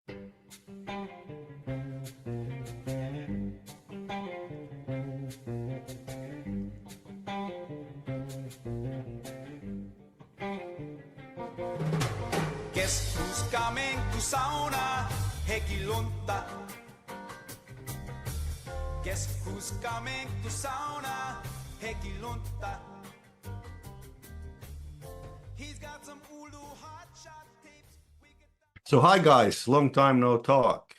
Guess who's coming to sauna? Hekilunta. Guess who's coming to sauna? Hekilunta. He's got some Ulu hot shot tapes. So hi guys, long time no talk.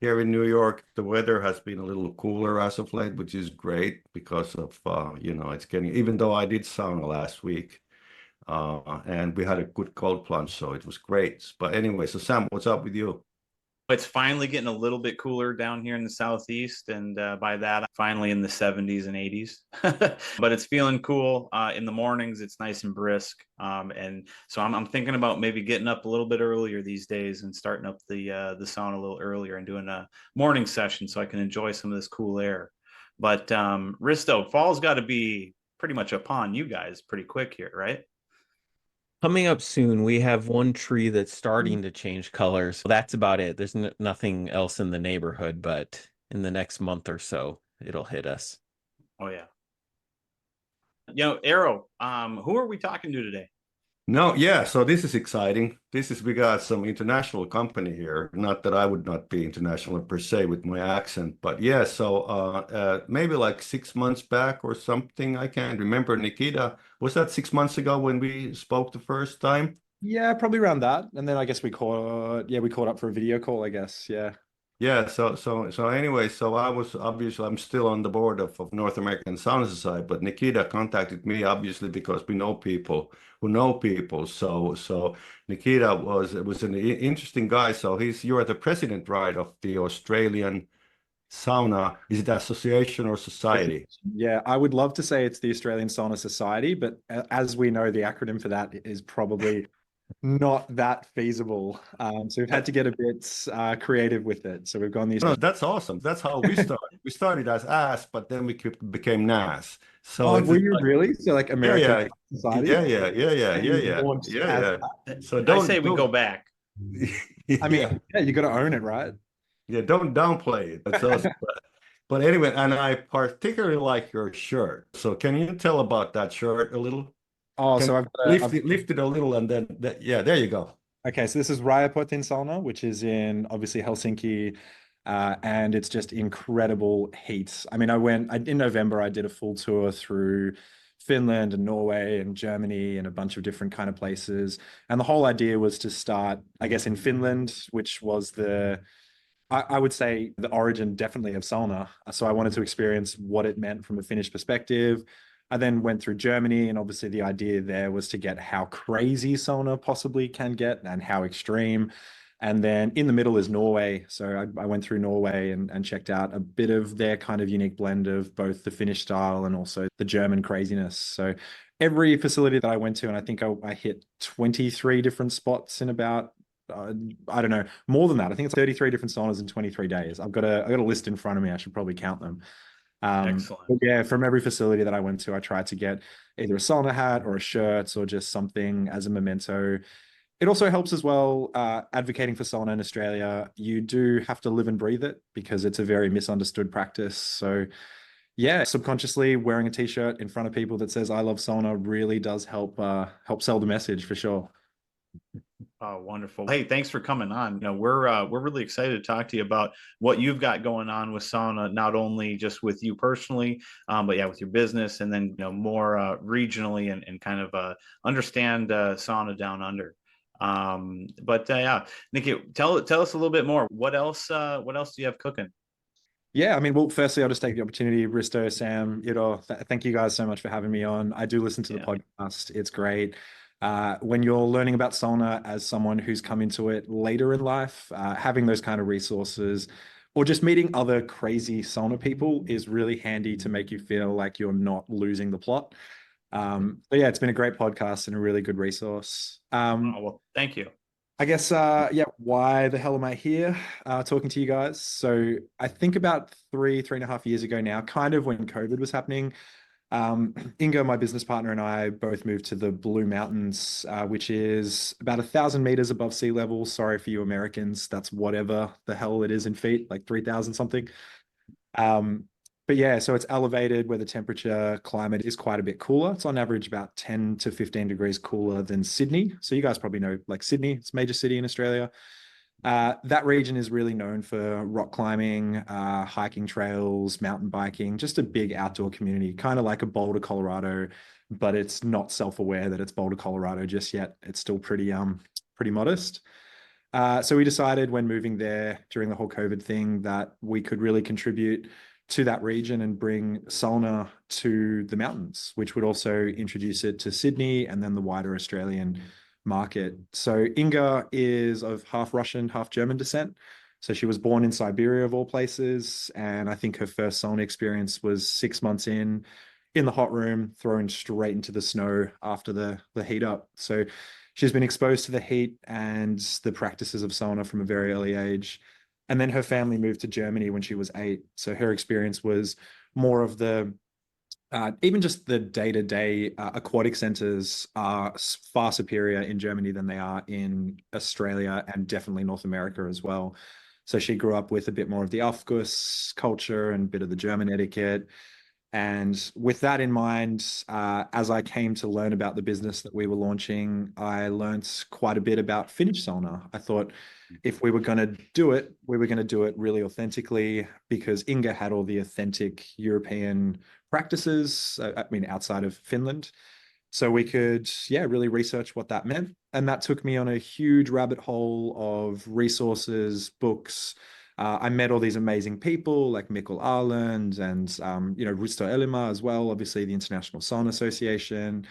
Here in New York, the weather has been a little cooler as of late, which is great because of it's getting, even though I did sauna last week, and we had a good cold plunge, so it was great. But anyway, so Sam, what's up with you? It's finally getting a little bit cooler down here in the Southeast. And by that, finally in the 70s and 80s. But it's feeling cool. In the mornings, it's nice and brisk. And so I'm thinking about maybe getting up a little bit earlier these days and starting up the sauna a little earlier and doing a morning session so I can enjoy some of this cool air. But Risto, fall's got to be pretty much upon you guys pretty quick here, right? Coming up soon, we have one tree that's starting to change colors. That's about it. There's nothing else in the neighborhood, but in the next month or so, it'll hit us. Oh, yeah. Arrow, who are we talking to today? No, yeah, so this is exciting. We got some international company here. Not that I would not be international per se with my accent, but yeah, so maybe like 6 months back or something. I can't remember. Nikita, was that 6 months ago when we spoke the first time? Yeah, probably around that. And then I guess we caught up for a video call, I guess. Yeah. Yeah, so anyway, so I'm still on the board of North American Sauna Society, but Nikita contacted me obviously because we know people who know people. So Nikita was an interesting guy. So you're the president, right, of the Australian Sauna, is it association or society? Yeah, I would love to say it's the Australian Sauna Society, but as we know, the acronym for that is probably not that feasible. So we've had to get a bit creative with it. So we've gone these. No, that's awesome. That's how we started. We started as AS, but then we became NAS. So were you really? So like American Society? Yeah. So I say we go back. I mean, yeah, you got to own it, right? Yeah, don't downplay it. That's awesome. But anyway, and I particularly like your shirt. So can you tell about that shirt a little? Oh, so I've lift it a little, and then yeah, there you go. Okay, so this is Rajapotin Sauna, which is in obviously Helsinki, and it's just incredible heat. I mean, in November, I did a full tour through Finland and Norway and Germany and a bunch of different kind of places. And the whole idea was to start, I guess, in Finland, which was I would say the origin definitely of sauna. So I wanted to experience what it meant from a Finnish perspective. I then went through Germany, and obviously the idea there was to get how crazy sauna possibly can get and how extreme. And then in the middle is Norway. So I went through Norway and checked out a bit of their kind of unique blend of both the Finnish style and also the German craziness. So every facility that I went to, and I think I hit 23 different spots in about I don't know, more than that. I think it's 33 different saunas in 23 days. I've got a list in front of me. I should probably count them. Excellent. Yeah, from every facility that I went to, I tried to get either a sauna hat or a shirt or just something as a memento. It also helps as well, advocating for sauna in Australia. You do have to live and breathe it because it's a very misunderstood practice. So yeah, subconsciously wearing a t-shirt in front of people that says I love sauna really does help sell the message for sure. Oh, wonderful. Hey, thanks for coming on. We're really excited to talk to you about what you've got going on with sauna, not only just with you personally, but yeah, with your business, and then more regionally and kind of understand sauna down under. Yeah, Nikki, tell us a little bit more. What else do you have cooking? Yeah, I mean, well, firstly, I'll just take the opportunity, Risto, Sam, thank you guys so much for having me on. I do listen to the podcast. It's great. When you're learning about sauna as someone who's come into it later in life, having those kind of resources or just meeting other crazy sauna people is really handy to make you feel like you're not losing the plot. But yeah, it's been a great podcast and a really good resource. Well, thank you. I guess, why the hell am I here talking to you guys? So I think about 3.5 years ago now, kind of when COVID was happening, Inga, my business partner, and I both moved to the Blue Mountains, which is about 1,000 meters above sea level. Sorry for you Americans, that's whatever the hell it is in feet, like 3,000 something. But yeah, so it's elevated where the temperature climate is quite a bit cooler. It's on average about 10 to 15 degrees cooler than Sydney. So you guys probably know, like Sydney, it's a major city in Australia. That region is really known for rock climbing, hiking trails, mountain biking, just a big outdoor community, kind of like a Boulder, Colorado, but it's not self-aware that it's Boulder, Colorado just yet. It's still pretty modest. So we decided when moving there during the whole COVID thing that we could really contribute to that region and bring sauna to the mountains, which would also introduce it to Sydney and then the wider Australian market. So Inga is of half Russian, half German descent. So she was born in Siberia of all places. And I think her first sauna experience was 6 months in the hot room, thrown straight into the snow after the heat up. So she's been exposed to the heat and the practices of sauna from a very early age. And then her family moved to Germany when she was 8. So her experience was more of the even just the day-to-day aquatic centers are far superior in Germany than they are in Australia and definitely North America as well. So she grew up with a bit more of the Aufguss culture and a bit of the German etiquette. And with that in mind, as I came to learn about the business that we were launching, I learned quite a bit about Finnish sauna. I thought if we were going to do it, we were going to do it really authentically because Inga had all the authentic European practices, I mean, outside of Finland. So we could, yeah, really research what that meant. And that took me on a huge rabbit hole of resources, books. I met all these amazing people like Mikkel Arland and, Risto Elima as well, obviously the International Sauna Association.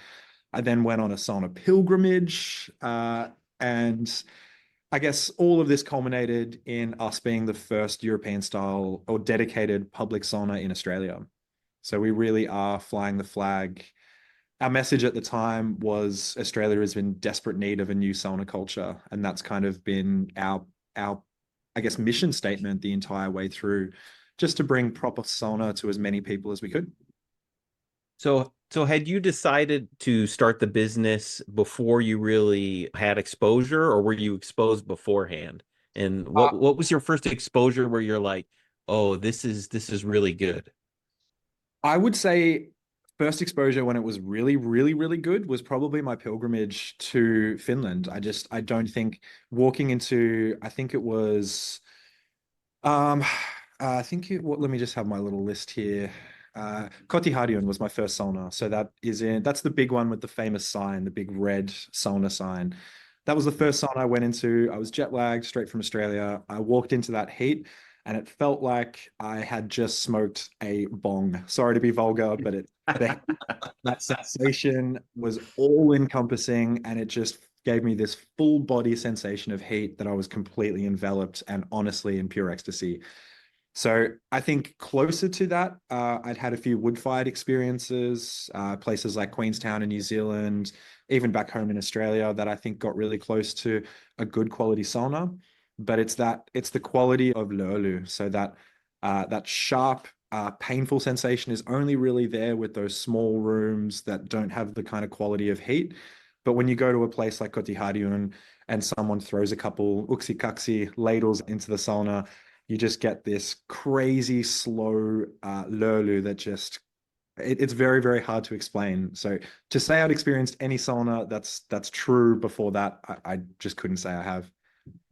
I then went on a sauna pilgrimage. And I guess all of this culminated in us being the first European style or dedicated public sauna in Australia. So we really are flying the flag. Our message at the time was Australia is in desperate need of a new sauna culture. And that's kind of been our I guess, mission statement the entire way through, just to bring proper sauna to as many people as we could. So had you decided to start the business before you really had exposure, or were you exposed beforehand? And what was your first exposure where you're like, oh, this is really good? I would say first exposure when it was really, really, really good was probably my pilgrimage to Finland. I don't think walking into, I think it was, let me just have my little list here. Kotiharion was my first sauna. So that's the big one with the famous sign, the big red sauna sign. That was the first sauna I went into. I was jet lagged straight from Australia. I walked into that heat and it felt like I had just smoked a bong. Sorry to be vulgar, but that sensation was all encompassing and it just gave me this full body sensation of heat that I was completely enveloped and honestly in pure ecstasy. So I think closer to that, I'd had a few wood-fired experiences, places like Queenstown in New Zealand, even back home in Australia, that I think got really close to a good quality sauna. But it's the quality of löyly. So that sharp, painful sensation is only really there with those small rooms that don't have the kind of quality of heat. But when you go to a place like Kotiharion and someone throws a couple uksikaksi ladles into the sauna, you just get this crazy slow löyly that it's very, very hard to explain. So to say I'd experienced any sauna that's true before that, I just couldn't say I have.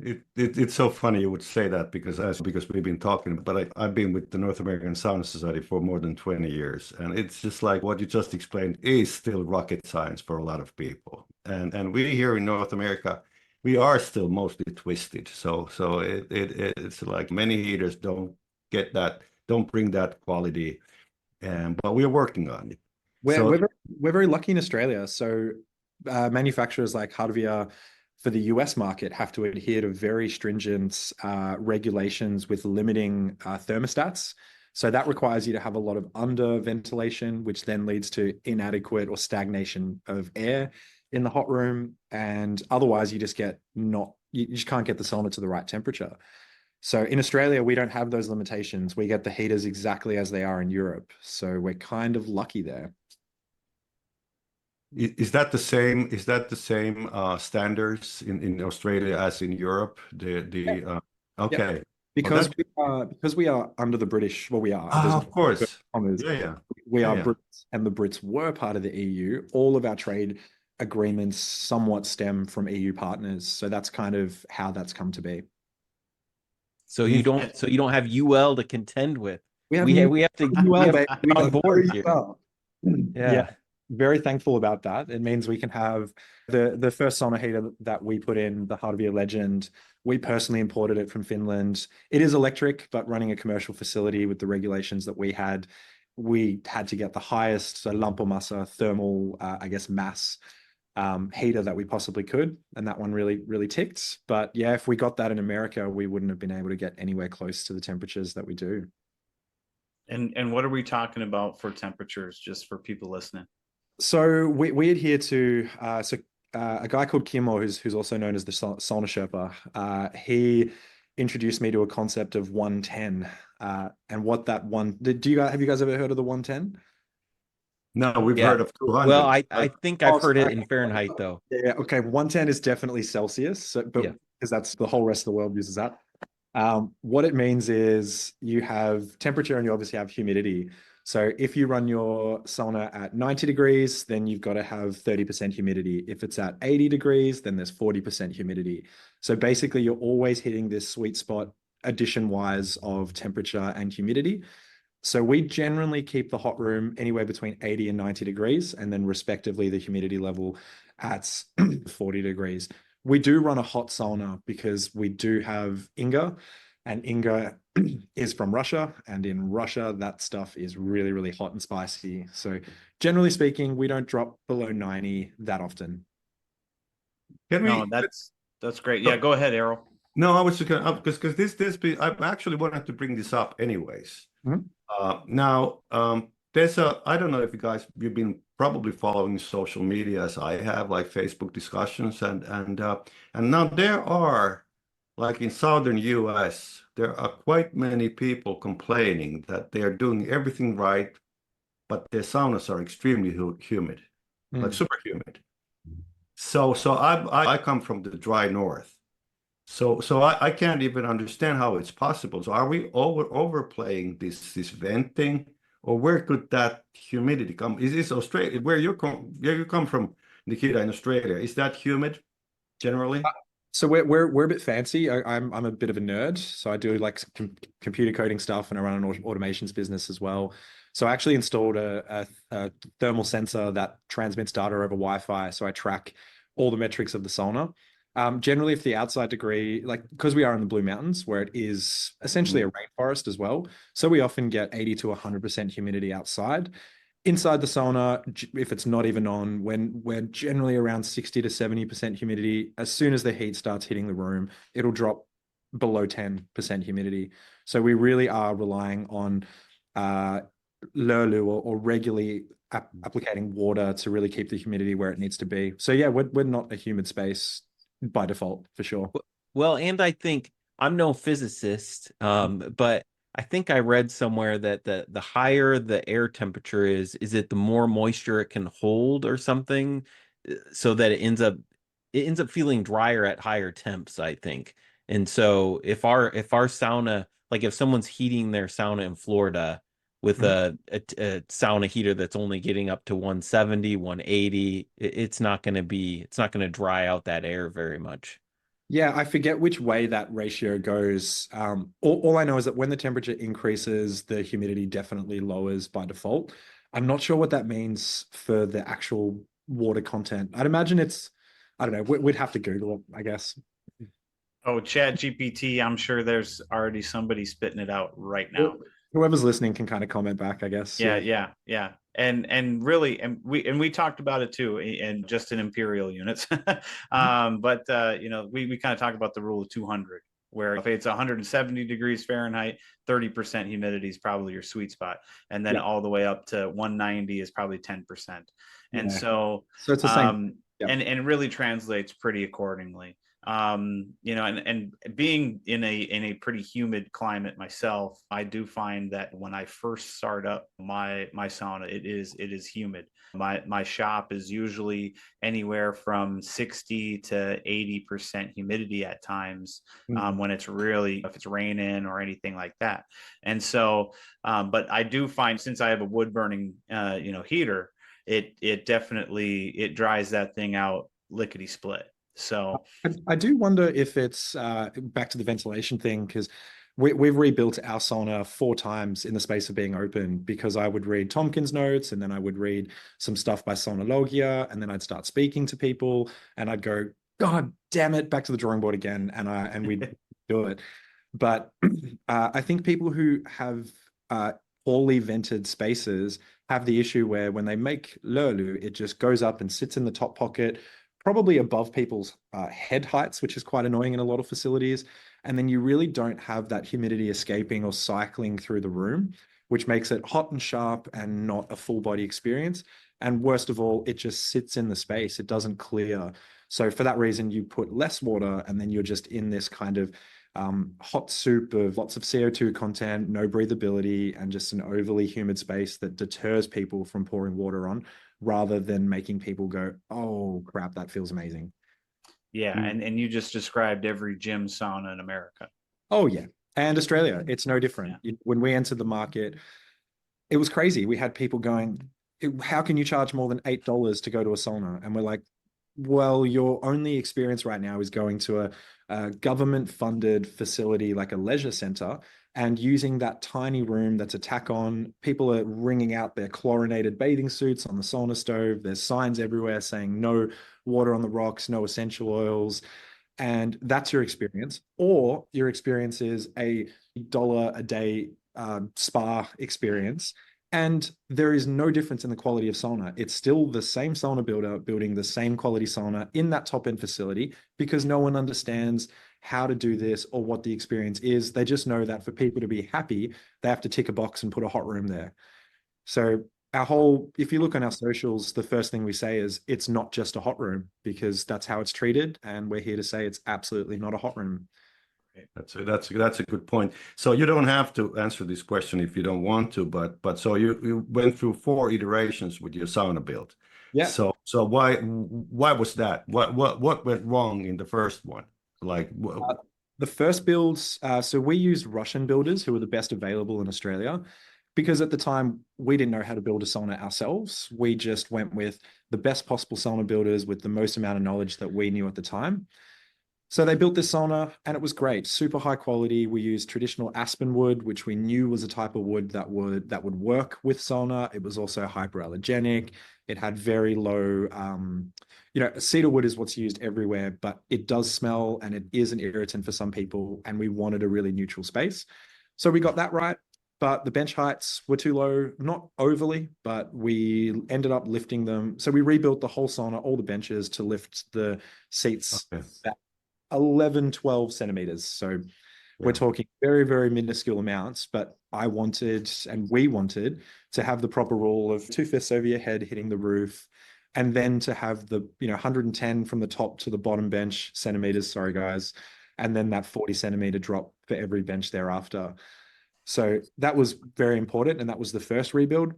It's so funny you would say that because we've been talking, but I've been with the North American Sauna Society for more than 20 years, and it's just like what you just explained is still rocket science for a lot of people, and we here in North America, we are still mostly twisted. So it's like many heaters don't bring that quality, but we're working on it. We're very lucky in Australia. So manufacturers like Harvia for the US market have to adhere to very stringent regulations with limiting thermostats. So that requires you to have a lot of under ventilation, which then leads to inadequate or stagnation of air in the hot room. And otherwise you just can't get the sauna to the right temperature. So in Australia, we don't have those limitations. We get the heaters exactly as they are in Europe. So we're kind of lucky there. Is that the same? Is that the same standards in Australia as in Europe? Yeah. Okay. Because we are under the British, well, we are. Of course. Honors. Yeah. We are Yeah. Brits, and the Brits were part of the EU. All of our trade agreements somewhat stem from EU partners. So that's kind of how that's come to be. So you don't have UL to contend with. We have to baby. get on board here. Yeah. Very thankful about that. It means we can have the first sauna heater that we put in, the Heart of Your Legend. We personally imported it from Finland. It is electric, but running a commercial facility with the regulations that we had to get the highest lämpömassa thermal, mass heater that we possibly could. And that one really ticked. But yeah, if we got that in America, we wouldn't have been able to get anywhere close to the temperatures that we do. And what are we talking about for temperatures, just for people listening? So we adhere to a guy called Kimmo, who's also known as the Sauna Sherpa. He introduced me to a concept of 110, and what that have you guys ever heard of the 110? No, we've heard of 200. Well, I think I've heard it in Fahrenheit though. Yeah, okay. 110 is definitely Celsius, because that's the whole rest of the world uses that. What it means is you have temperature and you obviously have humidity. So if you run your sauna at 90 degrees, then you've got to have 30% humidity. If it's at 80 degrees, then there's 40% humidity. So basically you're always hitting this sweet spot addition-wise of temperature and humidity. So we generally keep the hot room anywhere between 80 and 90 degrees, and then respectively the humidity level at 40 degrees. We do run a hot sauna because we do have Inga, and Inga is from Russia, and in Russia that stuff is really hot and spicy. So generally speaking, we don't drop below 90 that often. That's great. Yeah, go ahead, Errol. No, I was just gonna because I actually wanted to bring this up anyways. Now, there's I don't know if you've been probably following social media as I have, like Facebook discussions, and now there are, like in southern US, there are quite many people complaining that they are doing everything right, but their saunas are extremely humid, like super humid. So I come from the dry north. So I can't even understand how it's possible. So are we overplaying this venting, or where could that humidity come? Is this Australia, where you come from, Nikita, in Australia? Is that humid generally? So we're a bit fancy. I'm a bit of a nerd, so I do like computer coding stuff, and I run an automations business as well. So I actually installed a thermal sensor that transmits data over Wi-Fi, so I track all the metrics of the sauna. Generally, if the outside degree, like because we are in the Blue Mountains, where it is essentially a rainforest as well, so we often get 80 to 100% humidity outside. Inside the sauna, if it's not even on, when we're generally around 60 to 70% humidity, as soon as the heat starts hitting the room, it'll drop below 10% humidity. So we really are relying on lurlu or regularly applicating water to really keep the humidity where it needs to be. So yeah, we're not a humid space by default, for sure. Well, and I think I'm no physicist, but I think I read somewhere that the higher the air temperature is it the more moisture it can hold or something, so that it ends up feeling drier at higher temps, I think. And so if our sauna, like if someone's heating their sauna in Florida with a sauna heater that's only getting up to 170, 180, it's not going to dry out that air very much. Yeah, I forget which way that ratio goes. All I know is that when the temperature increases, the humidity definitely lowers by default. I'm not sure what that means for the actual water content. I'd imagine I don't know, we'd have to Google it, I guess. Oh, ChatGPT, I'm sure there's already somebody spitting it out right now. Whoever's listening can kind of comment back, I guess. Yeah. And really, we talked about it too, and just in imperial units. But we kind of talked about the rule of 200, where if it's 170 degrees Fahrenheit, 30% humidity is probably your sweet spot, and then all the way up to 190 is probably 10%. And so it's the same. And it really translates pretty accordingly. You know, and being in a pretty humid climate myself, I do find that when I first start up my sauna, it is humid. My shop is usually anywhere from 60 to 80% humidity at times, when it's really, if it's raining or anything like that. And so, but I do find, since I have a wood burning you know, heater, it definitely, it dries that thing out lickety split. So I do wonder if it's back to the ventilation thing, because we've rebuilt our sauna 4 times in the space of being open, because I would read Tompkins notes, and then I would read some stuff by Saunologia, and then I'd start speaking to people, and I'd go, God damn it, back to the drawing board again, and we'd do it. But I think people who have poorly vented spaces have the issue where when they make lurlu, it just goes up and sits in the top pocket, probably above people's head heights, which is quite annoying in a lot of facilities. And then you really don't have that humidity escaping or cycling through the room, which makes it hot and sharp and not a full body experience. And worst of all, it just sits in the space. It doesn't clear. So for that reason, you put less water, and then you're just in this kind of hot soup of lots of CO2 content, no breathability, and just an overly humid space that deters people from pouring water on, rather than making people go, oh crap, that feels amazing. yeah, and you just described every gym sauna in America. Oh yeah. And Australia, it's no different. Yeah. When we entered the market, it was crazy. We had people going, how can you charge more than $8 to go to a sauna? And we're like, well, your only experience right now is going to a government-funded facility like a leisure center, and using that tiny room that's a tack on. People are wringing out their chlorinated bathing suits on the sauna stove. There's signs everywhere saying no water on the rocks, no essential oils. And that's your experience. Or your experience is a $1 a day spa experience. And there is no difference in the quality of sauna. It's still the same sauna builder building the same quality sauna in that top end facility, because no one understands how to do this or what the experience is. They just know that for people to be happy, they have to tick a box and put a hot room there. So if you look on our socials, the first thing we say is it's not just a hot room, because that's how it's treated. And we're here to say it's absolutely not a hot room. That's a good point. So you don't have to answer this question if you don't want to, but so you went through 4 iterations with your sauna build. Yeah. So why was that? What went wrong in the first one? Like the first builds, so we used Russian builders who were the best available in Australia, because at the time we didn't know how to build a sauna ourselves. We just went with the best possible sauna builders with the most amount of knowledge that we knew at the time. So they built this sauna, and it was great, super high quality. We used traditional aspen wood, which we knew was a type of wood that would work with sauna. It was also hyperallergenic. It had very low, cedar wood is what's used everywhere, but it does smell and it is an irritant for some people. And we wanted a really neutral space. So we got that right, but the bench heights were too low, not overly, but we ended up lifting them. So we rebuilt the whole sauna, all the benches, to lift the seats back 11, 12 centimeters. So we're talking very, very minuscule amounts, but I wanted, and we wanted, to have the proper rule of 2/5 over your head hitting the roof, and then to have the 110 from the top to the bottom bench centimeters, sorry guys, and then that 40 centimeter drop for every bench thereafter. So that was very important, and that was the first rebuild.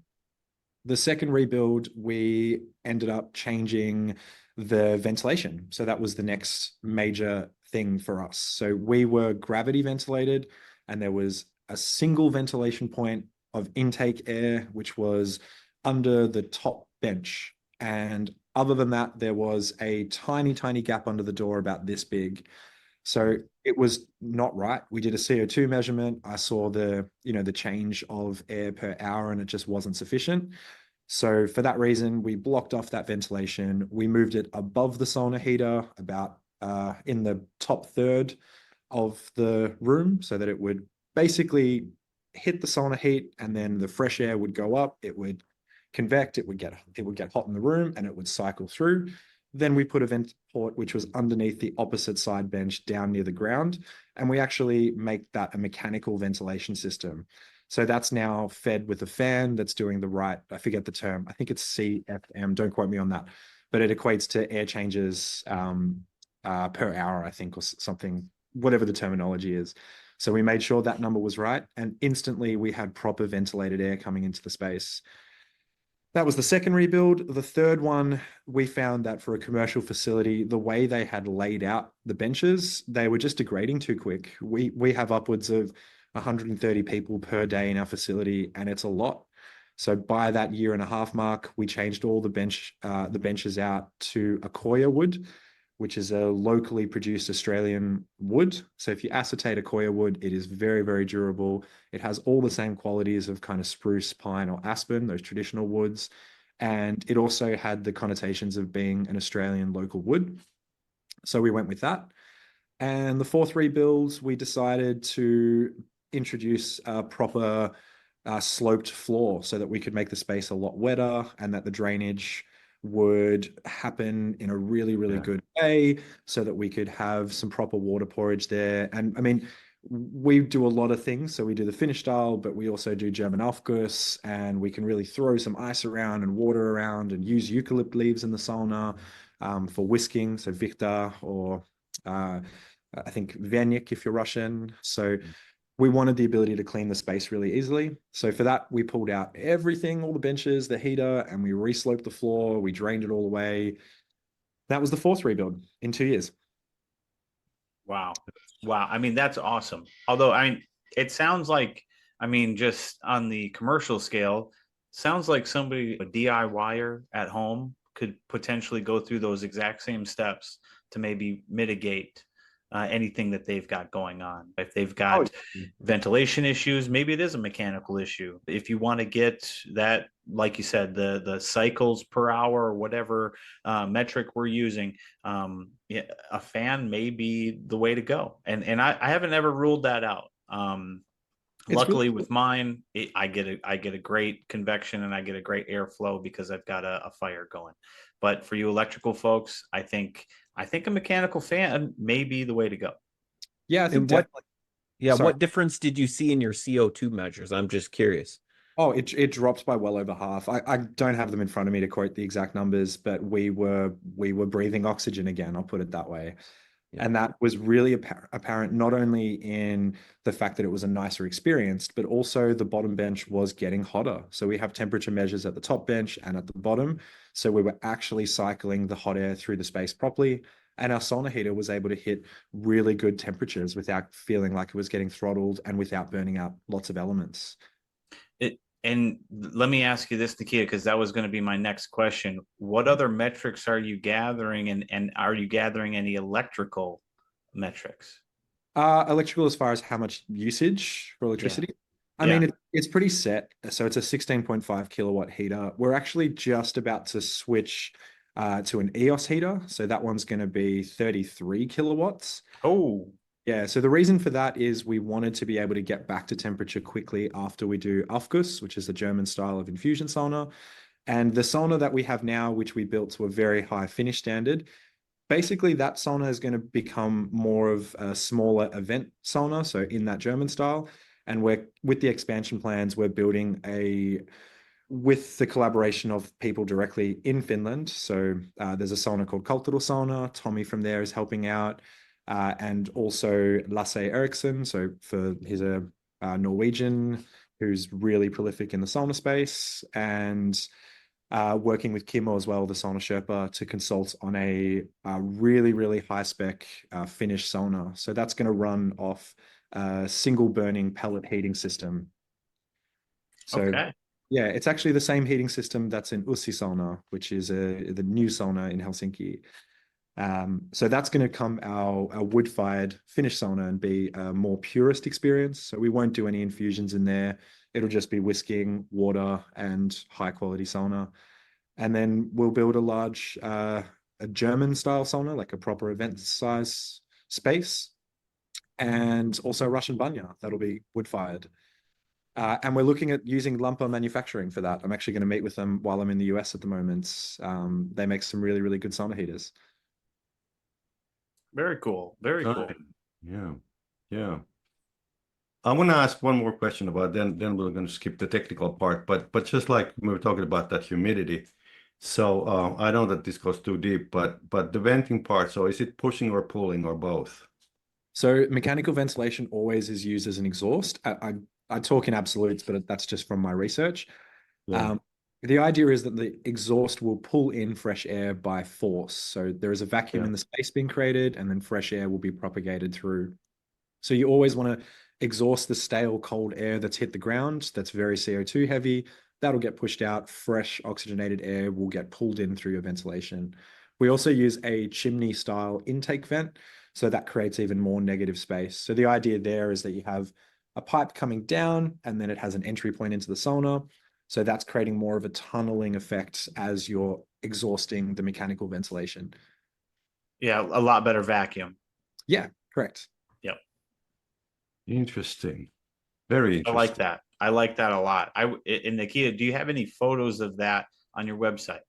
The second rebuild, we ended up changing the ventilation. So that was the next major thing for us. So we were gravity ventilated, and there was a single ventilation point of intake air, which was under the top bench. And other than that, there was a tiny, tiny gap under the door about this big. So it was not right. We did a CO2 measurement. I saw the change of air per hour, and it just wasn't sufficient. So for that reason, we blocked off that ventilation. We moved it above the sauna heater, about in the top third of the room, so that it would basically hit the sauna heat, and then the fresh air would go up. It would convect. It would get hot in the room, and it would cycle through. Then we put a vent port, which was underneath the opposite side bench down near the ground. And we actually make that a mechanical ventilation system. So that's now fed with a fan that's doing the right, I forget the term, I think it's CFM, don't quote me on that, but it equates to air changes per hour, I think, or something, whatever the terminology is. So we made sure that number was right, and instantly we had proper ventilated air coming into the space. That was the second rebuild. The third one, we found that for a commercial facility, the way they had laid out the benches, they were just degrading too quick. We have upwards of 130 people per day in our facility, and it's a lot. So by that 1.5 year mark, we changed all the benches out to Akoya wood, which is a locally produced Australian wood. So if you acetate Akoya wood, it is very, very durable. It has all the same qualities of kind of spruce, pine, or aspen, those traditional woods. And it also had the connotations of being an Australian local wood. So we went with that. And the fourth rebuild, we decided to introduce a proper sloped floor so that we could make the space a lot wetter and that the drainage would happen in a really, really good way so that we could have some proper water porridge there. And I mean, we do a lot of things. So we do the Finnish style, but we also do German Aufguss, and we can really throw some ice around and water around and use eucalypt leaves in the sauna for whisking. So Vikta, or I think Vernik if you're Russian. So we wanted the ability to clean the space really easily. So for that, we pulled out everything, all the benches, the heater, and we resloped the floor. We drained it all away. That was the fourth rebuild in 2 years. Wow. Wow. I mean, that's awesome. Although, I mean, it sounds like, I mean, just on the commercial scale, sounds like somebody, a DIYer at home, could potentially go through those exact same steps to maybe mitigate anything that they've got going on. If they've got ventilation issues, maybe it is a mechanical issue. If you want to get that, like you said, the cycles per hour or whatever metric we're using, a fan may be the way to go. And I haven't ever ruled that out. Luckily with mine, I get a great convection and I get a great airflow because I've got a fire going. But for you electrical folks, I think a mechanical fan may be the way to go. Yeah, I think what difference did you see in your CO2 measures? I'm just curious. Oh, it dropped by well over half. I don't have them in front of me to quote the exact numbers, but we were breathing oxygen again, I'll put it that way. Yeah. And that was really apparent not only in the fact that it was a nicer experience, but also the bottom bench was getting hotter. So we have temperature measures at the top bench and at the bottom. So we were actually cycling the hot air through the space properly. And our sauna heater was able to hit really good temperatures without feeling like it was getting throttled and without burning out lots of elements. And let me ask you this, Nikita, because that was going to be my next question. What other metrics are you gathering, and are you gathering any electrical metrics? Electrical as far as how much usage for electricity? Yeah. I mean, it's pretty set. So it's a 16.5 kilowatt heater. We're actually just about to switch to an EOS heater. So that one's going to be 33 kilowatts. Oh, yeah, so the reason for that is we wanted to be able to get back to temperature quickly after we do Aufguss, which is the German style of infusion sauna. And the sauna that we have now, which we built to a very high Finnish standard, basically that sauna is going to become more of a smaller event sauna, so in that German style. And we're, with the expansion plans, we're building with the collaboration of people directly in Finland. So there's a sauna called Cultural Sauna. Tommy from there is helping out. And also Lasse Eriksson. So he's a Norwegian who's really prolific in the sauna space, and working with Kimmo as well, the sauna Sherpa, to consult on a really, really high spec Finnish sauna. So that's going to run off a single burning pellet heating system. So yeah, it's actually the same heating system that's in Ussi sauna, which is the new sauna in Helsinki. So that's going to come our wood-fired Finnish sauna and be a more purist experience. So we won't do any infusions in there. It'll just be whisking, water, and high-quality sauna. And then we'll build a large a German-style sauna, like a proper event size space, and also Russian banya that'll be wood-fired. And we're looking at using Lumpa manufacturing for that. I'm actually going to meet with them while I'm in the US at the moment. They make some really, really good sauna heaters. Very cool. Very cool. Yeah. I want to ask one more question about then we're going to skip the technical part, but just like we were talking about that humidity. So I know that this goes too deep, but the venting part, so is it pushing or pulling or both? So mechanical ventilation always is used as an exhaust. I talk in absolutes, but that's just from my research. Yeah. The idea is that the exhaust will pull in fresh air by force. So there is a vacuum Yeah. in the space being created, and then fresh air will be propagated through. So you always want to exhaust the stale cold air that's hit the ground, that's very CO2 heavy. That'll get pushed out. Fresh oxygenated air will get pulled in through your ventilation. We also use a chimney style intake vent. So that creates even more negative space. So the idea there is that you have a pipe coming down and then it has an entry point into the sauna. So that's creating more of a tunneling effect as you're exhausting the mechanical ventilation. Yeah, a lot better vacuum. Yeah, correct. Yep. Interesting. Very I interesting. like that. I like that a lot. And Nikita, do you have any photos of that on your website?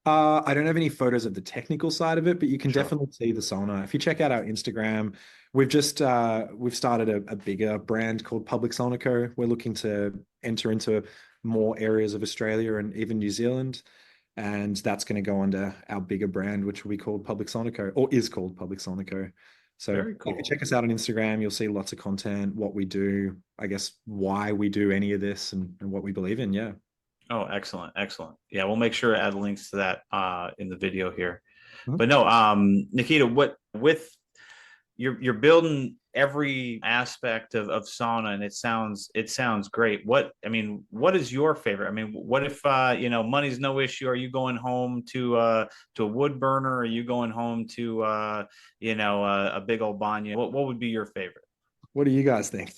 I don't have any photos of the technical side of it, but you can Sure. definitely see the sauna. If you check out our Instagram, we've started a bigger brand called Public Sauna Co. We're looking to enter into more areas of Australia and even New Zealand. And that's going to go under our bigger brand, which will be called Public Sauna Co. or is called Public Sauna Co. So Very if you cool. check us out on Instagram, you'll see lots of content, what we do, I guess why we do any of this and what we believe in. Yeah. Oh, excellent, excellent. Yeah, we'll make sure to add links to that in the video here. Mhm. But no, Nikita, what with you're building every aspect of sauna, and it sounds great. What is your favorite? I mean, what if money's no issue? Are you going home to a wood burner? Are you going home to a big old banya? What would be your favorite? What do you guys think?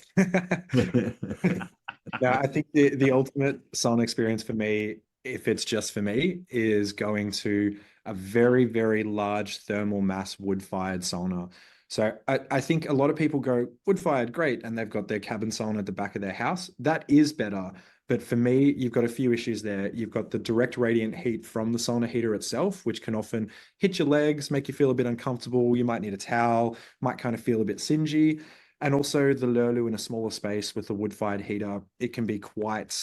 Yeah, I think the ultimate sauna experience for me, if it's just for me, is going to a very, very large thermal mass wood-fired sauna. So I think a lot of people go wood-fired, great, and they've got their cabin sauna at the back of their house. That is better. But for me, you've got a few issues there. You've got the direct radiant heat from the sauna heater itself, which can often hit your legs, make you feel a bit uncomfortable. You might need a towel, might kind of feel a bit singy. And also the Lurlu in a smaller space with the wood-fired heater, it can be quite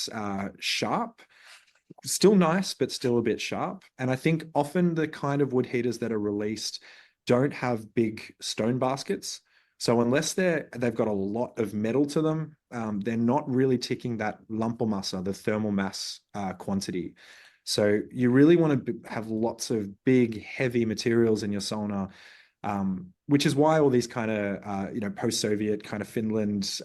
sharp. Still nice, but still a bit sharp. And I think often the kind of wood heaters that are released don't have big stone baskets. So unless they've got a lot of metal to them, they're not really ticking that lumpomassa, the thermal mass quantity. So you really want to have lots of big, heavy materials in your sauna, which is why all these kind of post-Soviet kind of Finland,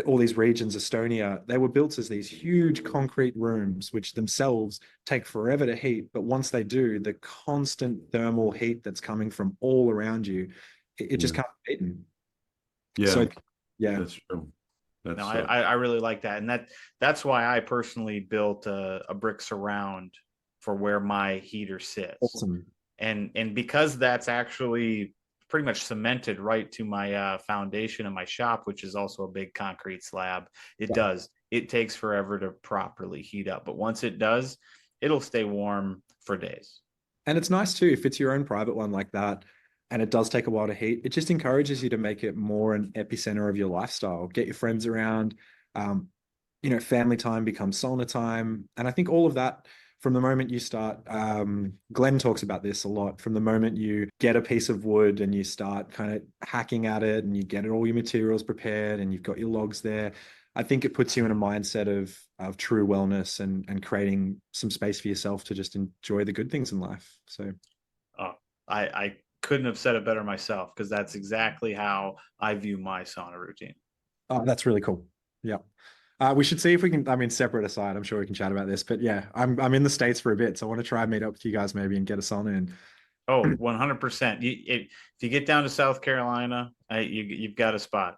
all these regions, Estonia, they were built as these huge concrete rooms, which themselves take forever to heat. But once they do, the constant thermal heat that's coming from all around you, it just can't be beaten. Yeah, So, yeah, that's true. That's No, I really like that, and that's why I personally built a brick surround for where my heater sits. awesome. And because that's actually pretty much cemented right to my foundation in my shop, which is also a big concrete slab, it takes forever to properly heat up, but once it does, it'll stay warm for days. And it's nice too, if it's your own private one like that, and it does take a while to heat, it just encourages you to make it more an epicenter of your lifestyle. Get your friends around, family time becomes sauna time. And I think all of that, from the moment you start, Glenn talks about this a lot, from the moment you get a piece of wood and you start kind of hacking at it and you get all your materials prepared and you've got your logs there, I think it puts you in a mindset of true wellness and creating some space for yourself to just enjoy the good things in life. So I couldn't have said it better myself, because that's exactly how I view my sauna routine. Oh, that's really cool. Yeah. We should see if we can, separate aside, I'm sure we can chat about this, but yeah, I'm in the States for a bit, so I want to try and meet up with you guys maybe and get a sauna in. Oh, 100%. If you get down to South Carolina, you've got a spot.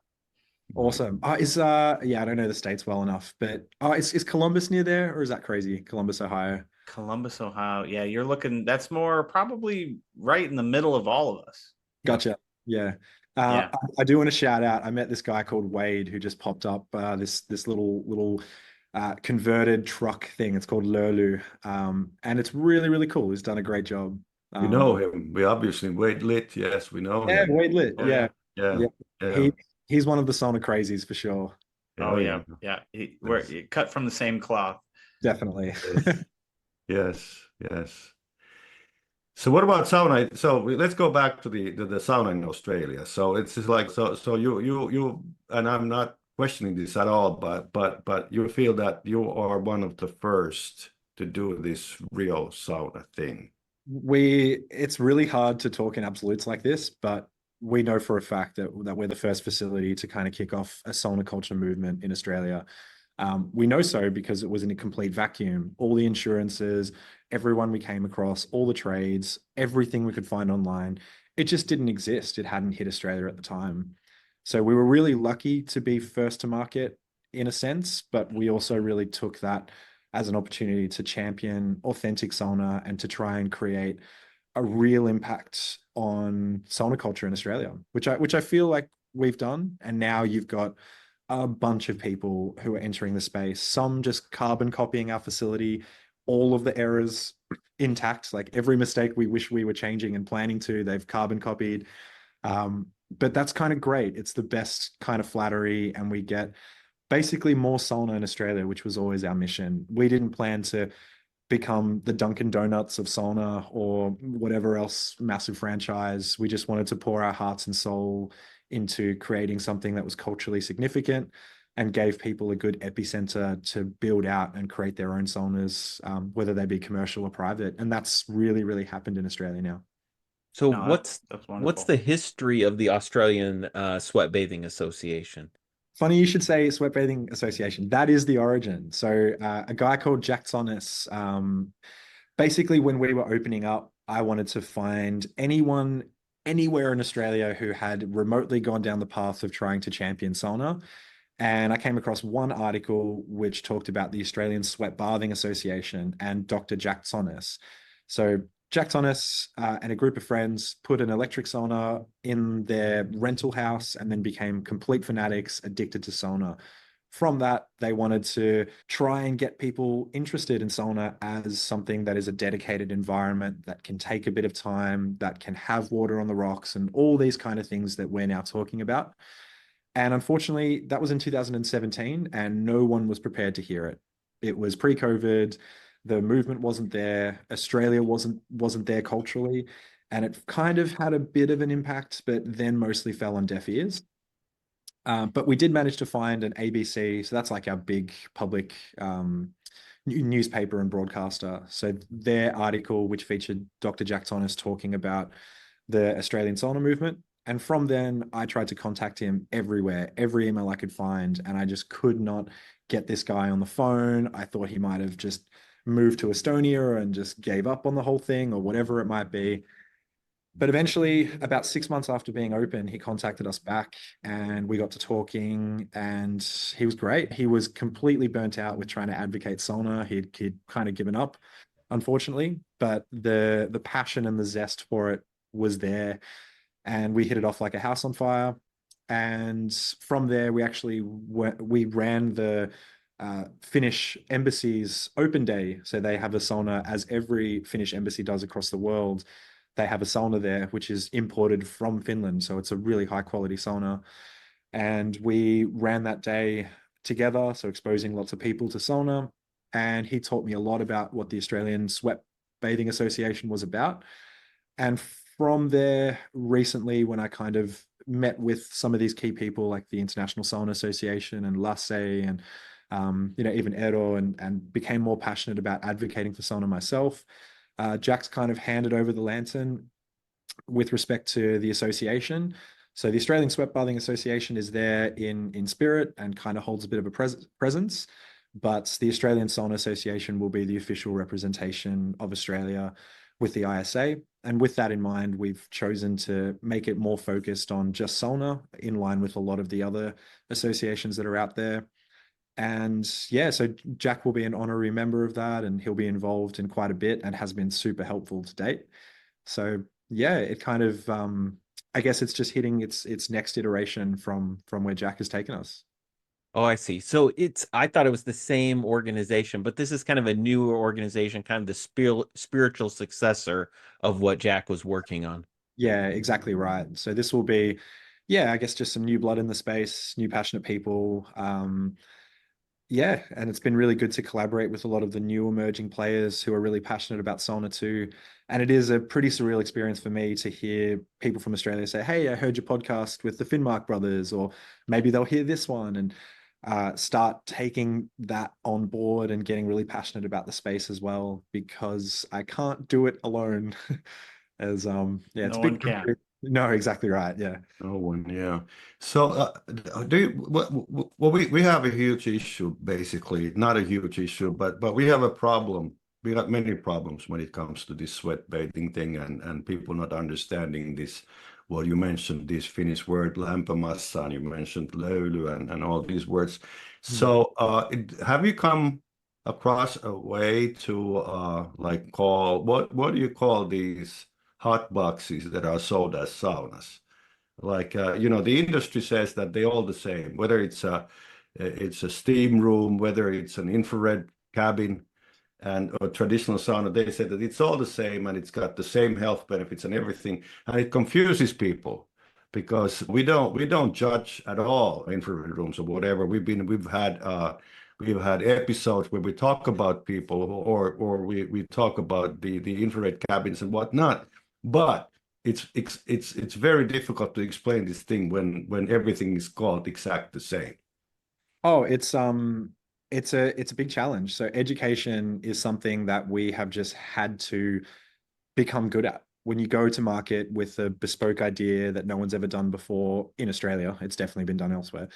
Awesome. I don't know the States well enough, but is Columbus near there, or is that crazy? Columbus, Ohio. Columbus, Ohio. Yeah, you're looking, that's more probably right in the middle of all of us. Gotcha. Yeah. Yeah. I do want to shout out, I met this guy called Wade who just popped up, this little converted truck thing. It's called Lurlu. And it's really, really cool. He's done a great job. We know him. We obviously Wade Lit. Yes, we know Yeah, him. Wade Lit. Oh, yeah. Yeah. He's one of the sauna crazies for sure. Oh yeah. We're cut from the same cloth. Definitely. Yes. Yes. So what about sauna? So let's go back to the sauna in Australia. So it's just like so you and I'm not questioning this at all, but you feel that you are one of the first to do this real sauna thing. It's really hard to talk in absolutes like this, but we know for a fact that we're the first facility to kind of kick off a sauna culture movement in Australia. We know so because it was in a complete vacuum. All the insurances, everyone we came across, all the trades, everything we could find online, it just didn't exist. It hadn't hit Australia at the time. So we were really lucky to be first to market in a sense, but we also really took that as an opportunity to champion authentic sauna and to try and create a real impact on sauna culture in Australia, which I feel like we've done. And now you've got a bunch of people who are entering the space, some just carbon copying our facility, all of the errors intact, like every mistake we wish we were changing and planning to, they've carbon copied. But that's kind of great. It's the best kind of flattery, and we get basically more sauna in Australia, which was always our mission. We didn't plan to become the Dunkin' Donuts of sauna or whatever else massive franchise. We just wanted to pour our hearts and soul into creating something that was culturally significant and gave people a good epicenter to build out and create their own saunas, whether they be commercial or private. And that's really, really happened in Australia now. So No, what's that's what's wonderful. the history of the Australian Sweat Bathing Association? Funny you should say Sweat Bathing Association. That is the origin. So a guy called Jack Saunas, basically when we were opening up, I wanted to find anyone anywhere in Australia who had remotely gone down the path of trying to champion sauna. And I came across one article which talked about the Australian Sweat Bathing Association and Dr. Jack Saunas. So Jack Saunas and a group of friends put an electric sauna in their rental house and then became complete fanatics, addicted to sauna. From that, they wanted to try and get people interested in sauna as something that is a dedicated environment that can take a bit of time, that can have water on the rocks, and all these kind of things that we're now talking about. And unfortunately, that was in 2017, and no one was prepared to hear it. It was pre-COVID. The movement wasn't there. Australia wasn't there culturally, and it kind of had a bit of an impact, but then mostly fell on deaf ears. But we did manage to find an ABC, so that's like our big public newspaper and broadcaster. So their article, which featured Dr. Jack Saunas talking about the Australian sauna movement. And from then, I tried to contact him everywhere, every email I could find, and I just could not get this guy on the phone. I thought he might have just moved to Estonia and just gave up on the whole thing or whatever it might be. But eventually, about 6 months after being open, he contacted us back and we got to talking, and he was great. He was completely burnt out with trying to advocate sauna. He'd kind of given up, unfortunately, but the passion and the zest for it was there, and we hit it off like a house on fire. And from there, we ran the Finnish embassy's open day. So they have a sauna, as every Finnish embassy does across the world. They have a sauna there, which is imported from Finland. So it's a really high quality sauna. And we ran that day together, so exposing lots of people to sauna. And he taught me a lot about what the Australian Sweat Bathing Association was about. And from there, recently, when I kind of met with some of these key people like the International Sauna Association and Lasse and even Eero, and became more passionate about advocating for sauna myself, Jack's kind of handed over the lantern with respect to the association. So the Australian Sweat Bathing Association is there in spirit and kind of holds a bit of a presence, but the Australian Sauna Association will be the official representation of Australia with the ISA. And with that in mind, we've chosen to make it more focused on just sauna, in line with a lot of the other associations that are out there. And yeah, so Jack will be an honorary member of that, and he'll be involved in quite a bit and has been super helpful to date. So yeah, it kind of, I guess it's just hitting its next iteration from where Jack has taken us. Oh, I see. So I thought it was the same organization, but this is kind of a newer organization, kind of the spiritual successor of what Jack was working on. Yeah, exactly right. So this will be, yeah, I guess just some new blood in the space, new passionate people. Yeah, and it's been really good to collaborate with a lot of the new emerging players who are really passionate about sauna too. And it is a pretty surreal experience for me to hear people from Australia say, "Hey, I heard your podcast with the Finmark brothers," or maybe they'll hear this one and start taking that on board and getting really passionate about the space as well, because I can't do it alone. As yeah, it's No a one big can. no, exactly right. Yeah. Oh, one, yeah. So, do you, well, we have a huge issue, basically, not a huge issue, but we have a problem. We got many problems when it comes to this sweat bathing thing and people not understanding this. Well, you mentioned this Finnish word, lämpömassa, and you mentioned löyly and all these words. So, have you come across a way to like call, what do you call these hot boxes that are sold as saunas? Like the industry says that they're all the same, whether it's a steam room, whether it's an infrared cabin and a traditional sauna. They say that it's all the same and it's got the same health benefits and everything, and it confuses people because we don't judge at all infrared rooms or whatever. We've had episodes where we talk about people, or we talk about the infrared cabins and whatnot, but it's very difficult to explain this thing when everything is called exact the same. Oh, it's a big challenge. So education is something that we have just had to become good at. When you go to market with a bespoke idea that no one's ever done before in Australia, it's definitely been done elsewhere.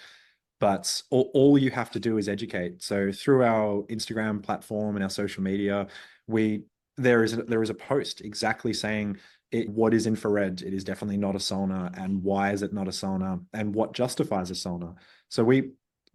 But all you have to do is educate. So through our Instagram platform and our social media, we there is a post exactly saying what is infrared. It is definitely not a sauna, and why is it not a sauna, and what justifies a sauna. So we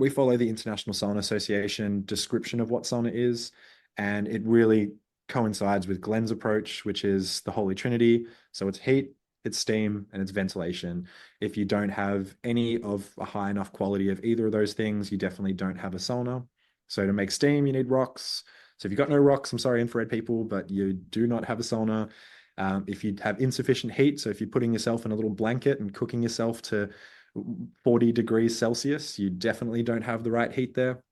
follow the International Sauna Association description of what sauna is, and it really coincides with Glenn's approach, which is the Holy Trinity. So it's heat, it's steam, and it's ventilation. If you don't have any of a high enough quality of either of those things, you definitely don't have a sauna. So to make steam, you need rocks. So if you've got no rocks, I'm sorry, infrared people, but you do not have a sauna. If you have insufficient heat, so if you're putting yourself in a little blanket and cooking yourself to 40 degrees Celsius, you definitely don't have the right heat there.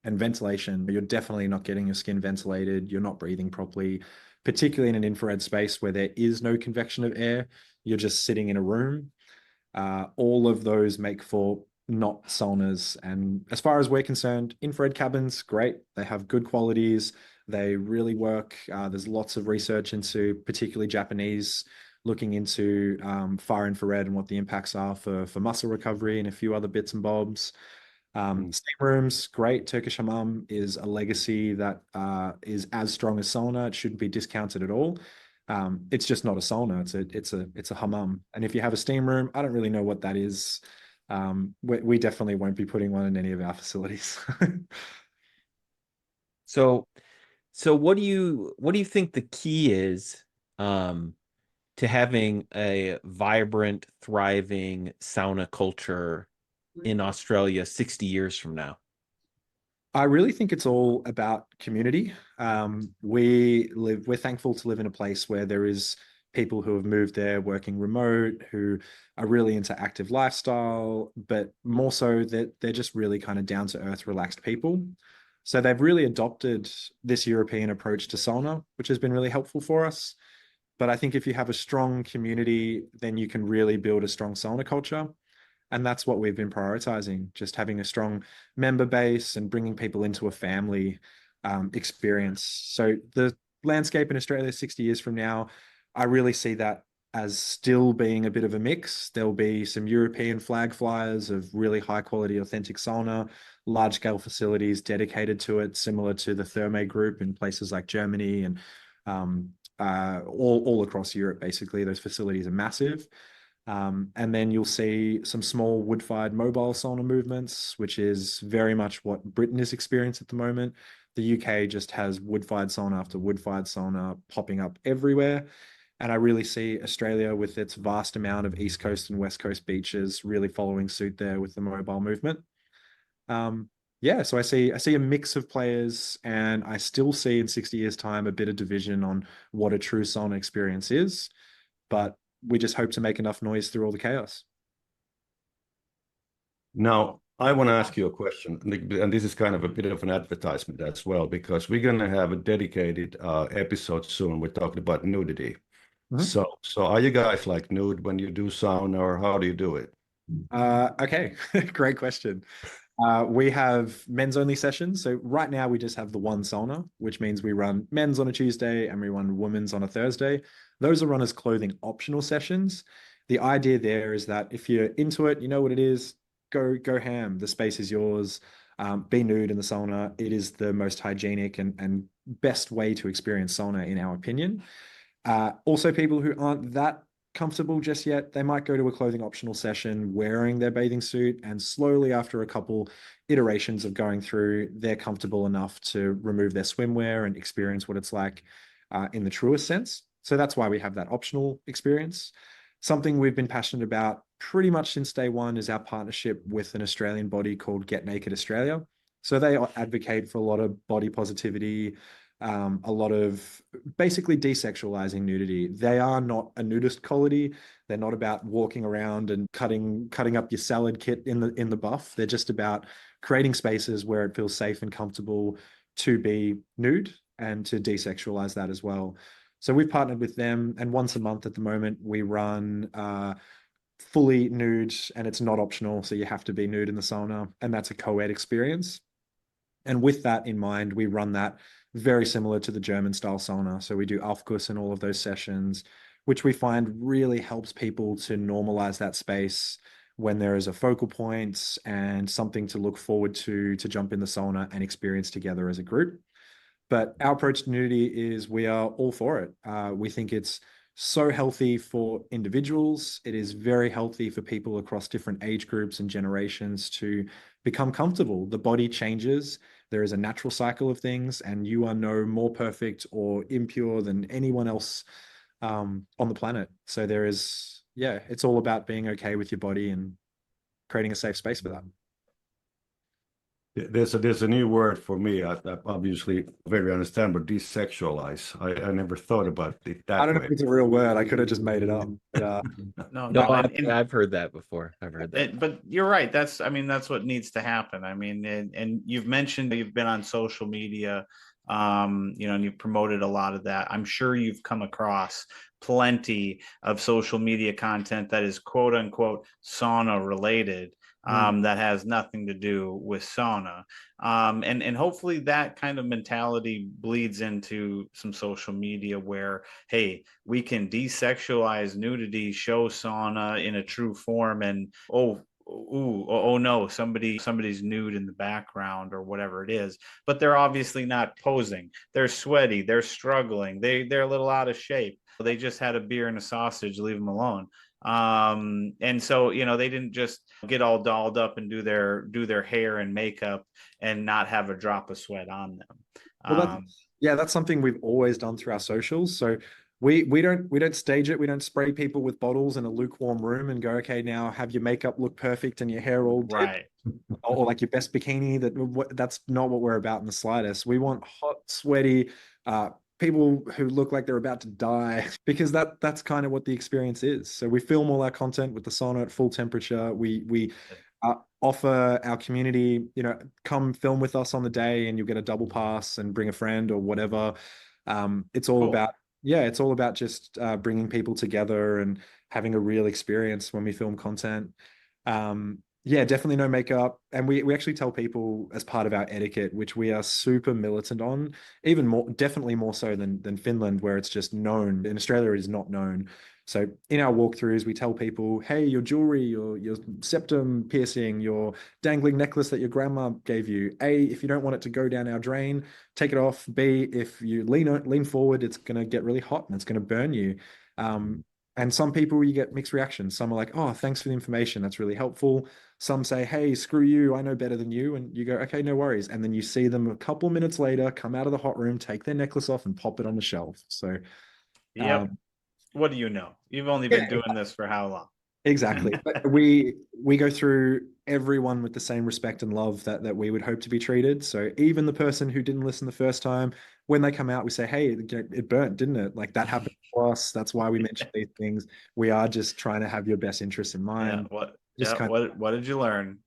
And ventilation, you're definitely not getting your skin ventilated. You're not breathing properly, particularly in an infrared space where there is no convection of air. You're just sitting in a room. All of those make for not saunas. And as far as we're concerned, infrared cabins, great. They have good qualities. They really work. There's lots of research into, particularly Japanese, looking into far infrared and what the impacts are for muscle recovery and a few other bits and bobs. Steam rooms, great. Turkish hammam is a legacy that is as strong as sauna. It shouldn't be discounted at all. It's just not a sauna. It's a hammam. And if you have a steam room, I don't really know what that is. We definitely won't be putting one in any of our facilities. So what do you think the key is to having a vibrant, thriving sauna culture in Australia 60 years from now? I really think it's all about community. We're thankful to live in a place where there is people who have moved there working remote, who are really into active lifestyle, but more so that they're just really kind of down to earth, relaxed people. So they've really adopted this European approach to sauna, which has been really helpful for us. But I think if you have a strong community, then you can really build a strong sauna culture. And that's what we've been prioritizing, just having a strong member base and bringing people into a family experience. So the landscape in Australia 60 years from now, I really see that as still being a bit of a mix. There'll be some European flag flyers of really high quality, authentic sauna, large scale facilities dedicated to it, similar to the Therme group in places like Germany and all across Europe. Basically, those facilities are massive. And then you'll see some small wood-fired mobile sauna movements, which is very much what Britain is experiencing at the moment. The UK just has wood-fired sauna after wood-fired sauna popping up everywhere. And I really see Australia with its vast amount of East Coast and West Coast beaches really following suit there with the mobile movement. Yeah, so I see a mix of players, and I still see in 60 years' time a bit of division on what a true sauna experience is. But we just hope to make enough noise through all the chaos. Now, I want to ask you a question, and this is kind of a bit of an advertisement as well, because we're going to have a dedicated episode soon. We're talking about nudity. Mhm. So are you guys like nude when you do sauna, or how do you do it? Okay, great question. We have men's only sessions. So right now we just have the one sauna, which means we run men's on a Tuesday and we run women's on a Thursday. Those are run as clothing optional sessions. The idea there is that if you're into it, you know what it is, go ham. The space is yours. Be nude in the sauna. It is the most hygienic and best way to experience sauna, in our opinion. Also, people who aren't that comfortable just yet, they might go to a clothing optional session wearing their bathing suit, and slowly, after a couple iterations of going through, they're comfortable enough to remove their swimwear and experience what it's like in the truest sense. So that's why we have that optional experience. Something we've been passionate about pretty much since day one is our partnership with an Australian body called Get Naked Australia. So they advocate for a lot of body positivity, a lot of basically desexualizing nudity. They are not a nudist quality. They're not about walking around and cutting up your salad kit in the buff. They're just about creating spaces where it feels safe and comfortable to be nude and to desexualize that as well. So we've partnered with them, and once a month at the moment we run fully nude, and it's not optional, so you have to be nude in the sauna, and that's a co-ed experience. And with that in mind, we run that very similar to the German style sauna. So we do Aufguss in all of those sessions, which we find really helps people to normalize that space when there is a focal point and something to look forward to jump in the sauna and experience together as a group. But our approach to nudity is we are all for it. We think it's so healthy for individuals. It is very healthy for people across different age groups and generations to become comfortable. The body changes. There is a natural cycle of things, and you are no more perfect or impure than anyone else on the planet. So there is, yeah, it's all about being okay with your body and creating a safe space for that. There's a new word for me. I obviously very understand, but desexualize. I never thought about it I that don't know way. if it's a real word. I could have just made it up. But, No, I've heard that before. I've heard that. But you're right. That's what needs to happen. I mean, and you've mentioned you've been on social media, and you've promoted a lot of that. I'm sure you've come across plenty of social media content that is quote unquote sauna related. That has nothing to do with sauna. And hopefully that kind of mentality bleeds into some social media where, hey, we can desexualize nudity, show sauna in a true form, and oh no, somebody's nude in the background or whatever it is, but they're obviously not posing. They're sweaty, they're struggling, they're a little out of shape. They just had a beer and a sausage, leave them alone. And so they didn't just get all dolled up and do their hair and makeup and not have a drop of sweat on them. well, that's something we've always done through our socials. So we don't stage it. We don't spray people with bottles in a lukewarm room and go, okay, now have your makeup look perfect and your hair all did, right, or like your best bikini. That's not what we're about in the slightest. We want hot, sweaty people who look like they're about to die, because that's kind of what the experience is. So we film all our content with the sauna at full temperature. We offer our community, come film with us on the day and you'll get a double pass and bring a friend or whatever. It's all about, it's all about just bringing people together and having a real experience when we film content. Definitely no makeup. And we actually tell people as part of our etiquette, which we are super militant on, even more, definitely more so than Finland, where it's just known. In Australia, it is not known. So in our walkthroughs, we tell people, hey, your jewelry, your septum piercing, your dangling necklace that your grandma gave you, A, if you don't want it to go down our drain, take it off. B, if you lean forward, it's going to get really hot and it's going to burn you. And some people, you get mixed reactions. Some are like, oh, thanks for the information. That's really helpful. Some say, hey, screw you. I know better than you. And you go, okay, no worries. And then you see them a couple minutes later, come out of the hot room, take their necklace off and pop it on the shelf. So, what do you know? You've only been doing this for how long? Exactly. But we go through everyone with the same respect and love that we would hope to be treated. So even the person who didn't listen the first time, when they come out, we say, hey, it burnt, didn't it? Like that happened to us. That's why we mentioned these things. We are just trying to have your best interests in mind. What did you learn?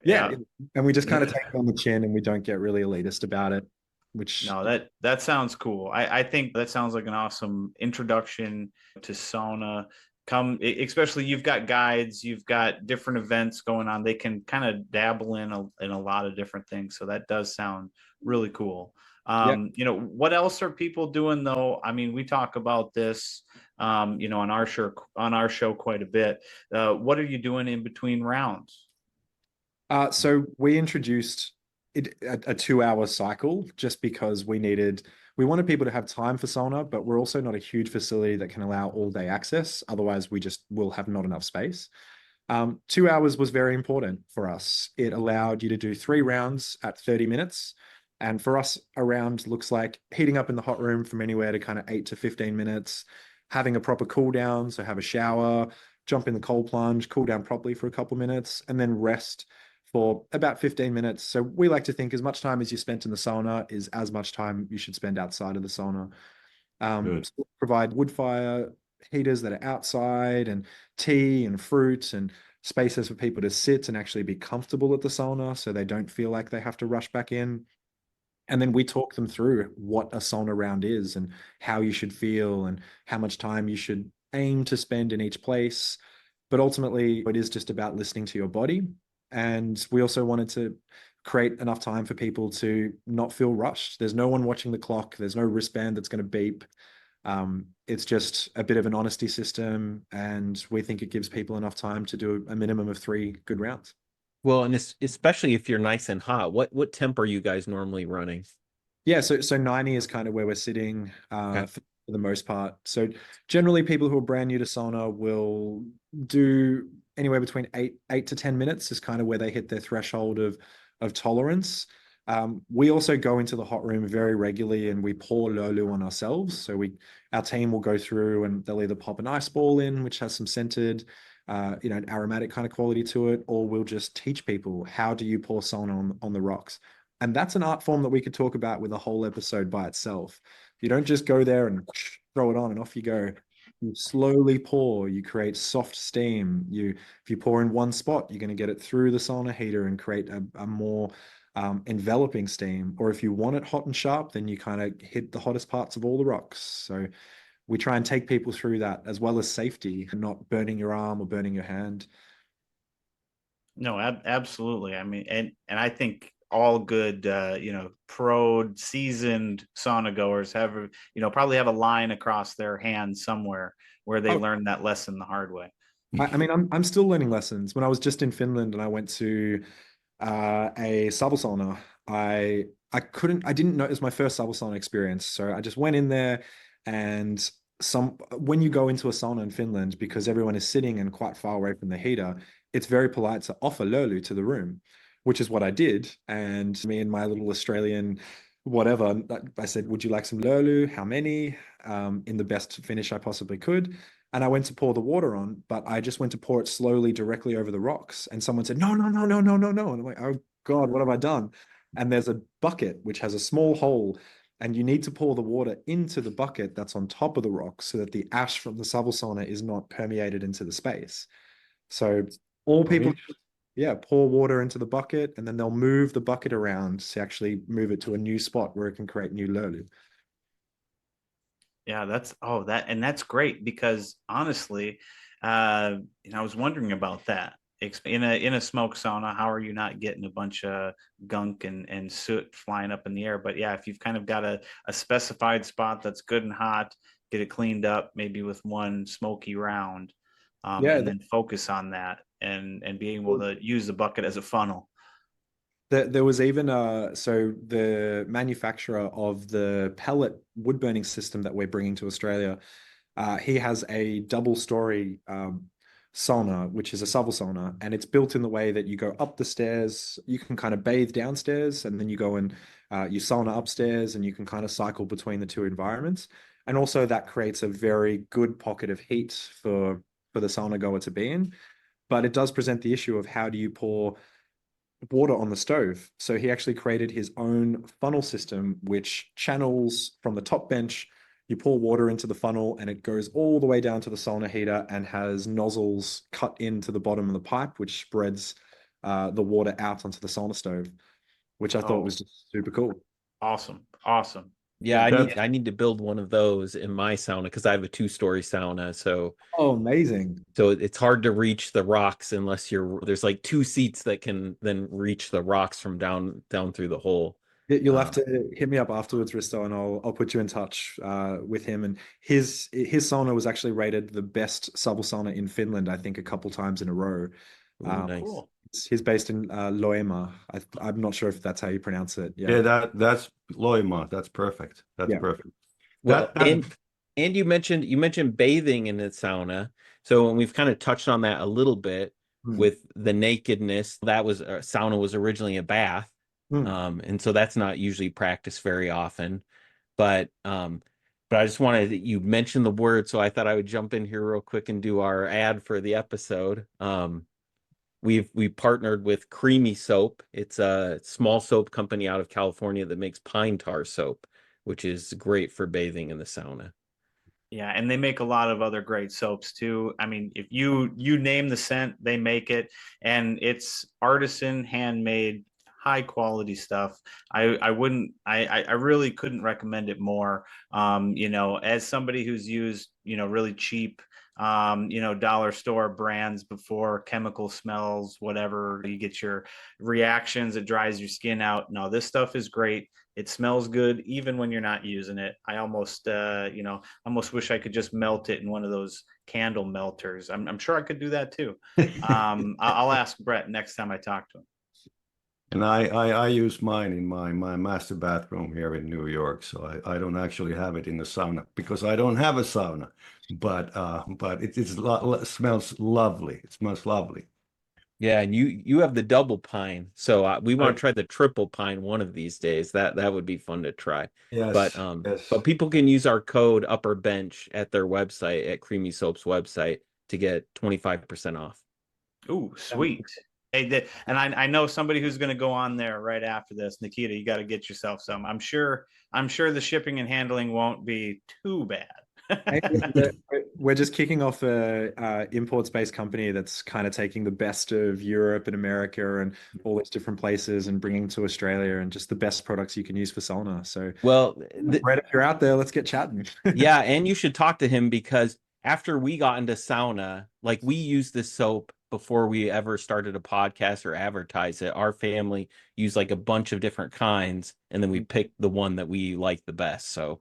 Yeah, Yeah. and we just kind of take it on the chin, and we don't get really elitist about it, which No, that sounds cool. I think that sounds like an awesome introduction to sauna. Especially you've got guides, you've got different events going on. They can kind of dabble in a lot of different things. So that does sound really cool. yeah. What else are people doing though? I mean, we talk about this, on our show quite a bit. What are you doing in between rounds? So we introduced a 2 hour cycle just because we wanted people to have time for sauna, but we're also not a huge facility that can allow all day access. Otherwise, we just will have not enough space. 2 hours was very important for us. It allowed you to do 3 rounds at 30 minutes. And for us, a round looks like heating up in the hot room from anywhere to kind of 8 to 15 minutes, having a proper cool down. So have a shower, jump in the cold plunge, cool down properly for a couple minutes, and then rest for about 15 minutes. So we like to think as much time as you spent in the sauna is as much time you should spend outside of the sauna. So provide wood fire heaters that are outside, and tea and fruit and spaces for people to sit and actually be comfortable at the sauna so they don't feel like they have to rush back in. And then we talk them through what a sauna round is and how you should feel and how much time you should aim to spend in each place. But ultimately, it is just about listening to your body. And we also wanted to create enough time for people to not feel rushed. There's no one watching the clock. There's no wristband that's going to beep. It's just a bit of an honesty system. And we think it gives people enough time to do a minimum of 3 good rounds. Well, and especially if you're nice and hot, what temp are you guys normally running? Yeah, so 90 is kind of where we're sitting Okay. for the most part. So generally people who are brand new to sauna will do anywhere between 8 to 10 minutes is kind of where they hit their threshold of tolerance. We also go into the hot room very regularly and we pour lolu on ourselves. So our team will go through and they'll either pop an ice ball in, which has some scented, an aromatic kind of quality to it, or we'll just teach people how do you pour sauna on the rocks. And that's an art form that we could talk about with a whole episode by itself. You don't just go there and throw it on and off you go. You slowly pour, you create soft steam. If you pour in one spot, you're going to get it through the sauna heater and create a more enveloping steam. Or if you want it hot and sharp, then you kind of hit the hottest parts of all the rocks. So we try and take people through that as well as safety and not burning your arm or burning your hand. No, absolutely. I mean, and I think all good, pro seasoned sauna goers have, probably have a line across their hand somewhere where they learned that lesson the hard way. I mean, I'm still learning lessons. When I was just in Finland and I went to a sauna, I didn't know it was my first sauna experience. So I just went in there, and when you go into a sauna in Finland, because everyone is sitting and quite far away from the heater, it's very polite to offer lolu to the room, which is what I did. And me and my little Australian whatever, I said, would you like some lolu? How many? In the best Finnish I possibly could. And I went to pour the water on, but I just went to pour it slowly directly over the rocks. And someone said, no, no, no, no, no, no, no. And I'm like, oh God, what have I done? And there's a bucket which has a small hole, and you need to pour the water into the bucket that's on top of the rock so that the ash from the sauna is not permeated into the space. So all people, pour water into the bucket, and then they'll move the bucket around to actually move it to a new spot where it can create new lolu. Yeah, that's great, because honestly, I was wondering about that. In a smoke sauna, how are you not getting a bunch of gunk and soot flying up in the air? But yeah, if you've kind of got a specified spot that's good and hot, get it cleaned up, maybe with one smoky round, and then focus on that and being able to use the bucket as a funnel. There was even so the manufacturer of the pellet wood burning system that we're bringing to Australia, he has a double-story sauna, which is a sauna, and it's built in the way that you go up the stairs. You can kind of bathe downstairs, and then you go and you sauna upstairs, and you can kind of cycle between the two environments. And also that creates a very good pocket of heat for the sauna goer to be in. But it does present the issue of how do you pour water on the stove. So he actually created his own funnel system, which channels from the top bench. You pour water into the funnel and it goes all the way down to the sauna heater and has nozzles cut into the bottom of the pipe, which spreads the water out onto the sauna stove, which I thought Oh, was just super cool. awesome. Awesome. Yeah, That's I need to build one of those in my sauna because I have a 2-story sauna. Oh, amazing. So it's hard to reach the rocks unless there's like 2 seats that can then reach the rocks from down through the hole. You'll have to hit me up afterwards, Risto, and I'll put you in touch with him. And his sauna was actually rated the best sub sauna in Finland, I think, a couple times in a row. Ooh, Um, nice. Cool. he's based in Loema. I'm not sure if that's how you pronounce it. yeah, that's Loima. That's perfect. That's Yeah. perfect. Well, That and you mentioned bathing in the sauna. So we've kind of touched on that a little bit Hmm. with the nakedness. That was sauna was originally a bath. Hmm. And so that's not usually practiced very often. But I just wanted you mentioned the word, so I thought I would jump in here real quick and do our ad for the episode. We partnered with Creamy Soap. It's a small soap company out of California that makes pine tar soap, which is great for bathing in the sauna. Yeah, and they make a lot of other great soaps too. I mean, if you name the scent, they make it, and it's artisan, handmade, high quality stuff. I wouldn't I really couldn't recommend it more. As somebody who's used, really cheap dollar store brands before, chemical smells, whatever, you get your reactions, it dries your skin out. No, this stuff is great. It smells good even when you're not using it. I almost almost wish I could just melt it in one of those candle melters. I'm sure I could do that too. I'll ask Brett next time I talk to him. And I use mine in my master bathroom here in New York, so I don't actually have it in the sauna because I don't have a sauna. But smells lovely. It smells lovely. Yeah, and you have the double pine, so we want Right. to try the triple pine one of these days. That would be fun to try. But Yes, yes. but people can use our code Upper Bench at their website at Creamy Soap's website to get 25% off. Ooh, sweet. Hey, and I know somebody who's going to go on there right after this. Nikita, you got to get yourself some. I'm sure the shipping and handling won't be too bad. Hey, we're just kicking off a imports-based company that's kind of taking the best of Europe and America and all these different places and bringing to Australia and just the best products you can use for sauna. So, Well, Brett, if you're out there, let's get chatting. yeah, and you should talk to him because after we got into sauna, like we used this soap before we ever started a podcast or advertise it. Our family used like a bunch of different kinds, and then we picked the one that we liked the best. So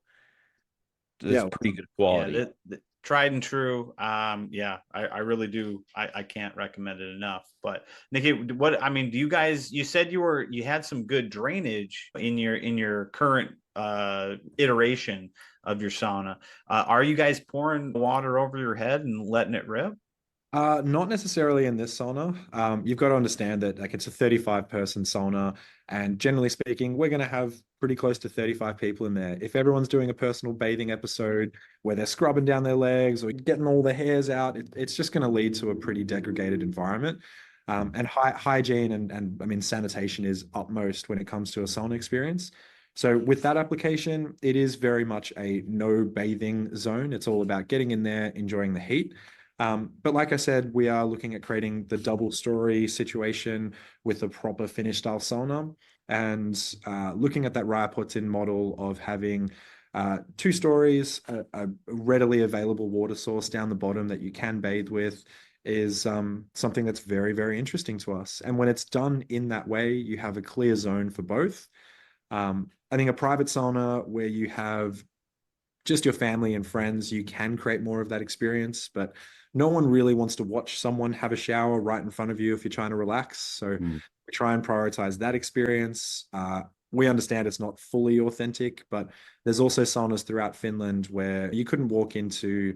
it's Yeah. pretty good Yeah, quality. the tried and true. Yeah, I really do. I can't recommend it enough. But Nikki, do you guys? You said you had some good drainage in your current iteration of your sauna. Are you guys pouring water over your head and letting it rip? Not necessarily in this sauna. You've got to understand that like it's a 35-person sauna, and generally speaking, we're going to have pretty close to 35 people in there. If everyone's doing a personal bathing episode where they're scrubbing down their legs or getting all the hairs out, it's just going to lead to a pretty degraded environment. And hygiene and I mean sanitation is utmost when it comes to a sauna experience. So with that application, it is very much a no bathing zone. It's all about getting in there, enjoying the heat. But like I said, we are looking at creating the double story situation with a proper Finnish style sauna and looking at that Rajaputin model of having 2 stories, a readily available water source down the bottom that you can bathe with is something that's very, very interesting to us. And when it's done in that way, you have a clear zone for both. I think a private sauna where you have just your family and friends, you can create more of that experience, but no one really wants to watch someone have a shower right in front of you if you're trying to relax. So we try and prioritize that experience. We understand it's not fully authentic, but there's also saunas throughout Finland where you couldn't walk into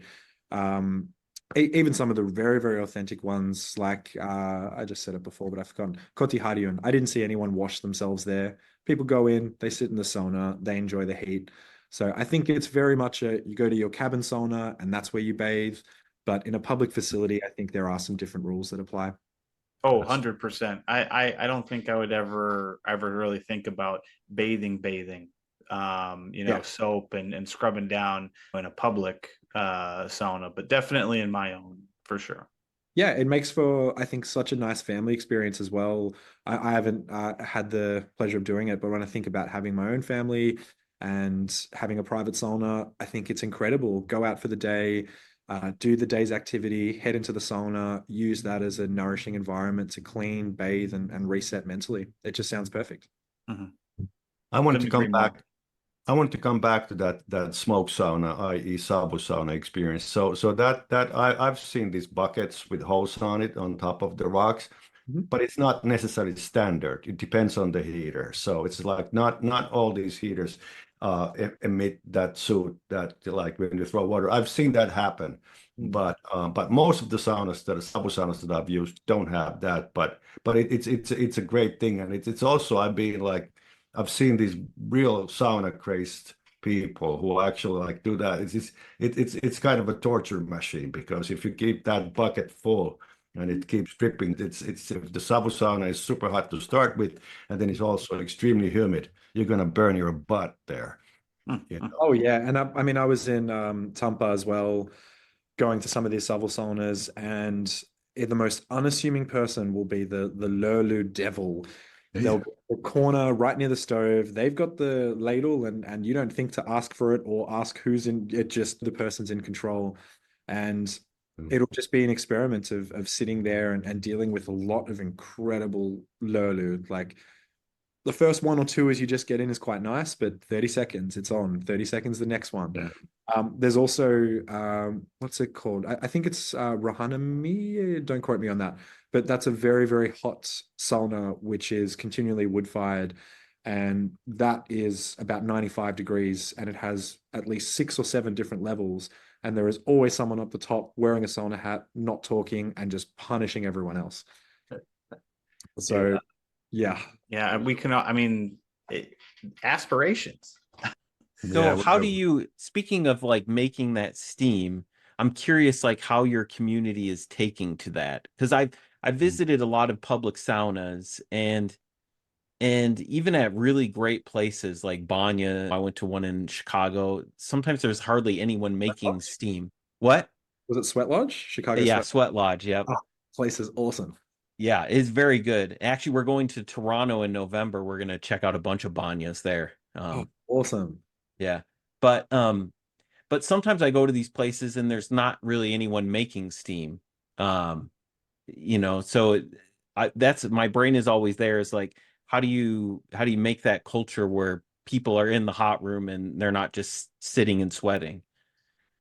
even some of the very, very authentic ones, like I just said it before, but I've forgotten. Kotiharjun. I didn't see anyone wash themselves there. People go in, they sit in the sauna, they enjoy the heat. So I think it's very much you go to your cabin sauna and that's where you bathe. But in a public facility, I think there are some different rules that apply. Oh, 100%. I don't think I would ever really think about bathing, Yeah. soap and scrubbing down in a public sauna, but definitely in my own for sure. Yeah, it makes for, I think, such a nice family experience as well. I haven't had the pleasure of doing it, but when I think about having my own family and having a private sauna, I think it's incredible. Go out for the day, do the day's activity, head into the sauna, use that as a nourishing environment to clean, bathe, and reset mentally. It just sounds perfect. Mhm. I wanted to Couldn't come agree more. back. I want to come back to that smoke sauna, i.e., sabu sauna experience. So that I've seen these buckets with holes on it on top of the rocks, Mhm. but it's not necessarily standard. It depends on the heater. So it's like not all these heaters emit that soot that like when you throw water. I've seen that happen, Mm. but most of the saunas that sabu saunas that I've used don't have that. But it's a great thing, and it's also I've been like. I've seen these real sauna crazed people who actually like do that. It's kind of a torture machine because if you keep that bucket full and it keeps dripping, it's if the sabu sauna is super hot to start with, and then it's also extremely humid. You're gonna burn your butt there. You Mhm. know. Oh yeah, and I mean I was in Tampa as well, going to some of these shovel saunas, and the most unassuming person will be the Lurlu devil. They'll Yeah. be in the corner right near the stove. They've got the ladle, and you don't think to ask for it or ask who's in it. Just the person's in control, and it'll just be an experiment of sitting there and dealing with a lot of incredible Lurlu. Like the first one or two as you just get in is quite nice, but 30 seconds, it's on. 30 seconds, the next one. Yeah. There's also what's it called? I think it's Rohanami. Don't quote me on that, but that's a very, very hot sauna which is continually wood fired, and that is about 95 degrees, and it has at least 6 or 7 different levels, and there is always someone up the top wearing a sauna hat, not talking, and just punishing everyone else. So yeah. Yeah, we can. I mean, it, aspirations. So Yeah. how do you, speaking of like making that steam, I'm curious like how your community is taking to that. Because I've visited a lot of public saunas, and even at really great places like Banya, I went to one in Chicago. Sometimes there's hardly anyone making steam. What? Was it Sweat Lodge? Chicago Yeah, Sweat. Sweat Lodge. Yep. Oh, place is awesome. Yeah, it's very good. Actually, we're going to Toronto in November. We're gonna check out a bunch of Banyas there. Oh, awesome. Yeah. But but sometimes I go to these places and there's not really anyone making steam. Um, so that's my brain is always there is like how do you make that culture where people are in the hot room and they're not just sitting and sweating?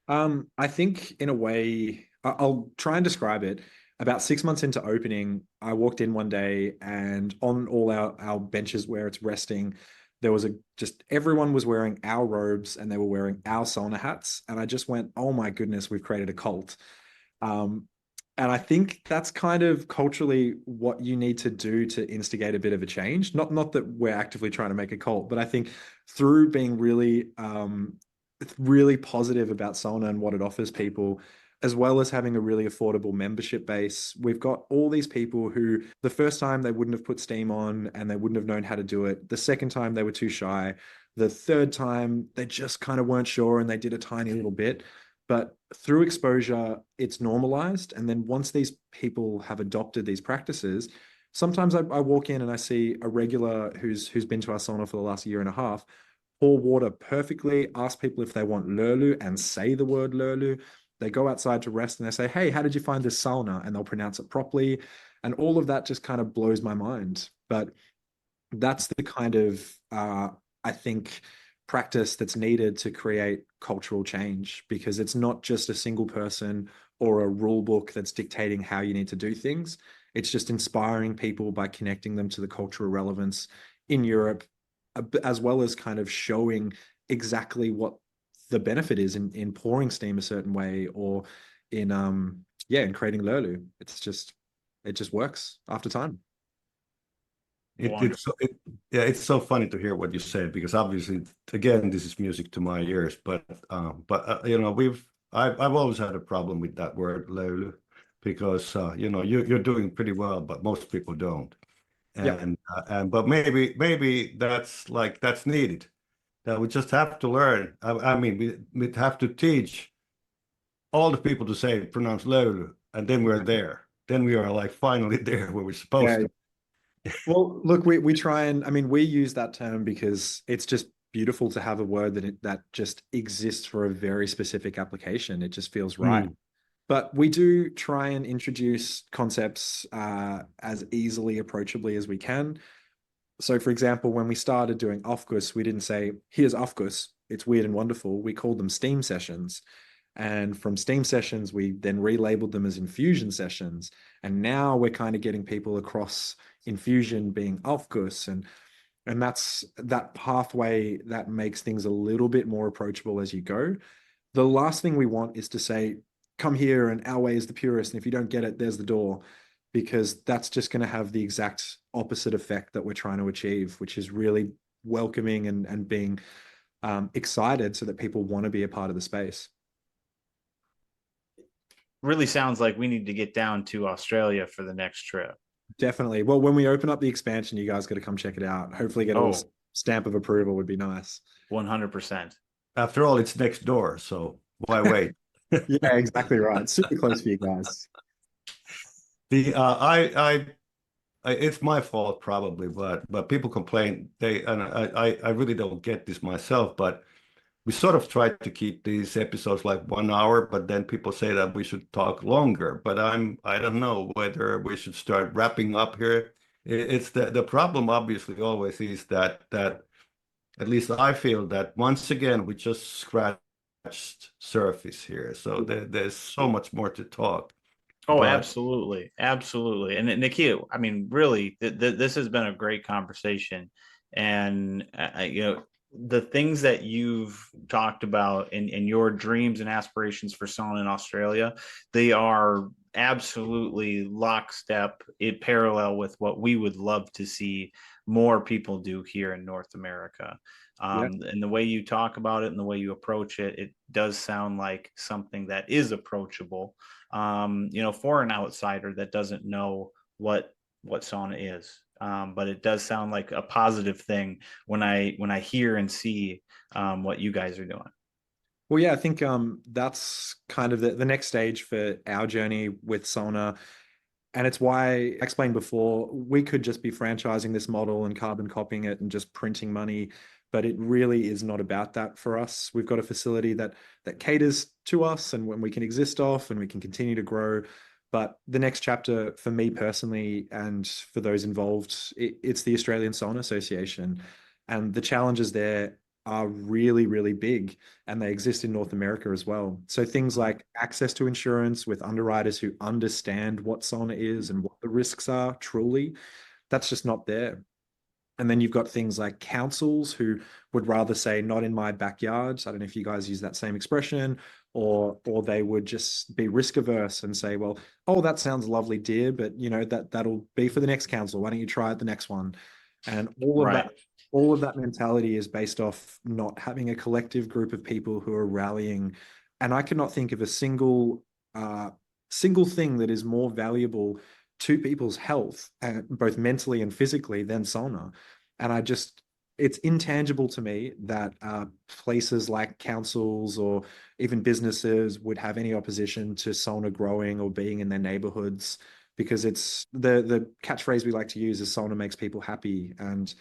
I think in a way, I'll try and describe it. About 6 months into opening, I walked in one day, and on all our benches where it's resting, there was just everyone was wearing our robes and they were wearing our sauna hats. And I just went, oh my goodness, we've created a cult. Um, and I think that's kind of culturally what you need to do to instigate a bit of a change. Not that we're actively trying to make a cult, but I think through being really positive about sauna and what it offers people, as well as having a really affordable membership base. We've got all these people who the first time they wouldn't have put steam on and they wouldn't have known how to do it. The second time they were too shy. The third time they just kind of weren't sure and they did a tiny little bit. But through exposure, it's normalized. And then once these people have adopted these practices, sometimes I walk in and I see a regular who's been to our sauna for the last year and a half pour water perfectly, ask people if they want lurlu and say the word lurlu. They go outside to rest and they say, hey, how did you find this sauna? And they'll pronounce it properly. And all of that just kind of blows my mind. But that's the kind of, I think, practice that's needed to create cultural change, because it's not just a single person or a rule book that's dictating how you need to do things. It's just inspiring people by connecting them to the cultural relevance in Europe, as well as kind of showing exactly what the benefit is in pouring steam a certain way, or in creating lurlu. It just works after time. Wonderful. Yeah, it's so funny to hear what you said because obviously, again, this is music to my ears. But I've always had a problem with that word "lulu" because you're doing pretty well, but most people don't. Yeah. But maybe that's needed. That we just have to learn. I mean, we have to teach all the people to say pronounce "lulu," and then we're there. then we are like finally there where we're supposed Yeah. to. Well, look, we try and, I mean, we use that term because it's just beautiful to have a word that just exists for a very specific application. It just feels right. Mm. But we do try and introduce concepts as easily approachably as we can. So, for example, when we started doing Aufguss, we didn't say, here's Aufguss, it's weird and wonderful. We called them steam sessions. And from steam sessions, we then relabeled them as infusion sessions. And now we're kind of getting people across infusion being Aufguss. And that's that pathway that makes things a little bit more approachable as you go. The last thing we want is to say, come here and our way is the purest. And if you don't get it, there's the door, because that's just going to have the exact opposite effect that we're trying to achieve, which is really welcoming and being excited so that people want to be a part of the space. Really sounds like we need to get down to Australia for the next trip. Definitely. Well, when we open up the expansion, you guys got to come check it out. Hopefully get a stamp of approval would be nice. 100%. After all, it's next door, so why wait? Yeah, exactly right. Super close for you guys. It's my fault probably, but people complain. I really don't get this myself, but we sort of try to keep these episodes like 1 hour, but then people say that we should talk longer. But I don't know whether we should start wrapping up here. It's the problem obviously always is that at least I feel that once again we just scratched surface here. So there's so much more to talk. Oh, But absolutely. Absolutely. And Nikita, I mean, really, this has been a great conversation. And, the things that you've talked about in your dreams and aspirations for sauna in Australia, they are absolutely lockstep, in parallel with what we would love to see more people do here in North America. And the way you talk about it and the way you approach it, it does sound like something that is approachable, for an outsider that doesn't know what sauna is. But it does sound like a positive thing when I hear and see what you guys are doing. Well, yeah, I think that's kind of the next stage for our journey with sauna. And it's why I explained before, we could just be franchising this model and carbon copying it and just printing money, but it really is not about that for us. We've got a facility that caters to us and when we can exist off and we can continue to grow. But the next chapter for me personally and for those involved, it's the Australian Sauna Association. And the challenges there are really, really big, and they exist in North America as well. So things like access to insurance with underwriters who understand what sauna is and what the risks are truly, that's just not there. And then you've got things like councils who would rather say, not in my backyard. I don't know if you guys use that same expression, or they would just be risk averse and say, well, oh, that sounds lovely, dear, but that'll be for the next council. Why don't you try it the next one? And all of that mentality is based off not having a collective group of people who are rallying. And I cannot think of a single thing that is more valuable to people's health, both mentally and physically, than sauna. And it's intangible to me that places like councils or even businesses would have any opposition to sauna growing or being in their neighborhoods, because it's the catchphrase we like to use is sauna makes people happy, and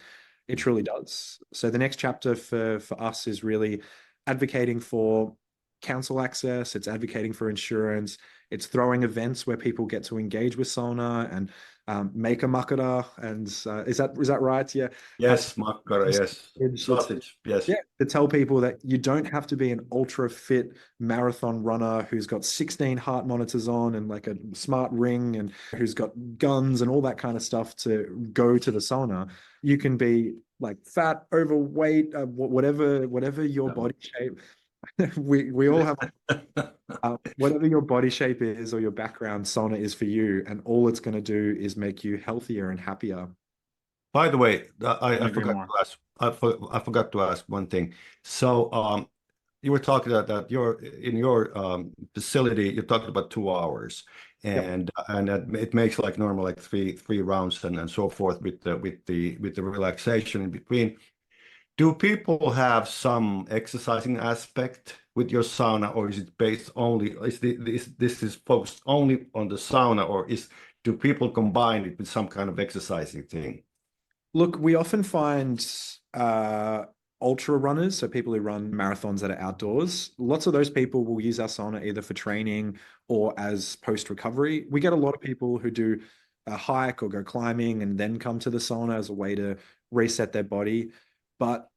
it truly does. So the next chapter for us is really advocating for council access. It's advocating for insurance. It's throwing events where people get to engage with sauna and make a makara. And is that right? Yeah. yes, makara, yes, sausage, yes. Yeah, to tell people that you don't have to be an ultra fit marathon runner who's got 16 heart monitors on and like a smart ring and who's got guns and all that kind of stuff to go to the sauna. You can be like fat, overweight, whatever your body shape. we all have whatever your body shape is or your background, sauna is for you, and all it's going to do is make you healthier and happier. By the way, I forgot to ask one thing. So you were talking about that in your facility, you're talking about 2 hours, and it makes like normal, like three rounds and so forth with the relaxation in between. Do people have some exercising aspect with your sauna, or is it based only, this is focused only on the sauna, or do people combine it with some kind of exercising thing? Look, we often find ultra runners, so people who run marathons that are outdoors. Lots of those people will use our sauna either for training or as post-recovery. We get a lot of people who do a hike or go climbing and then come to the sauna as a way to reset their body. But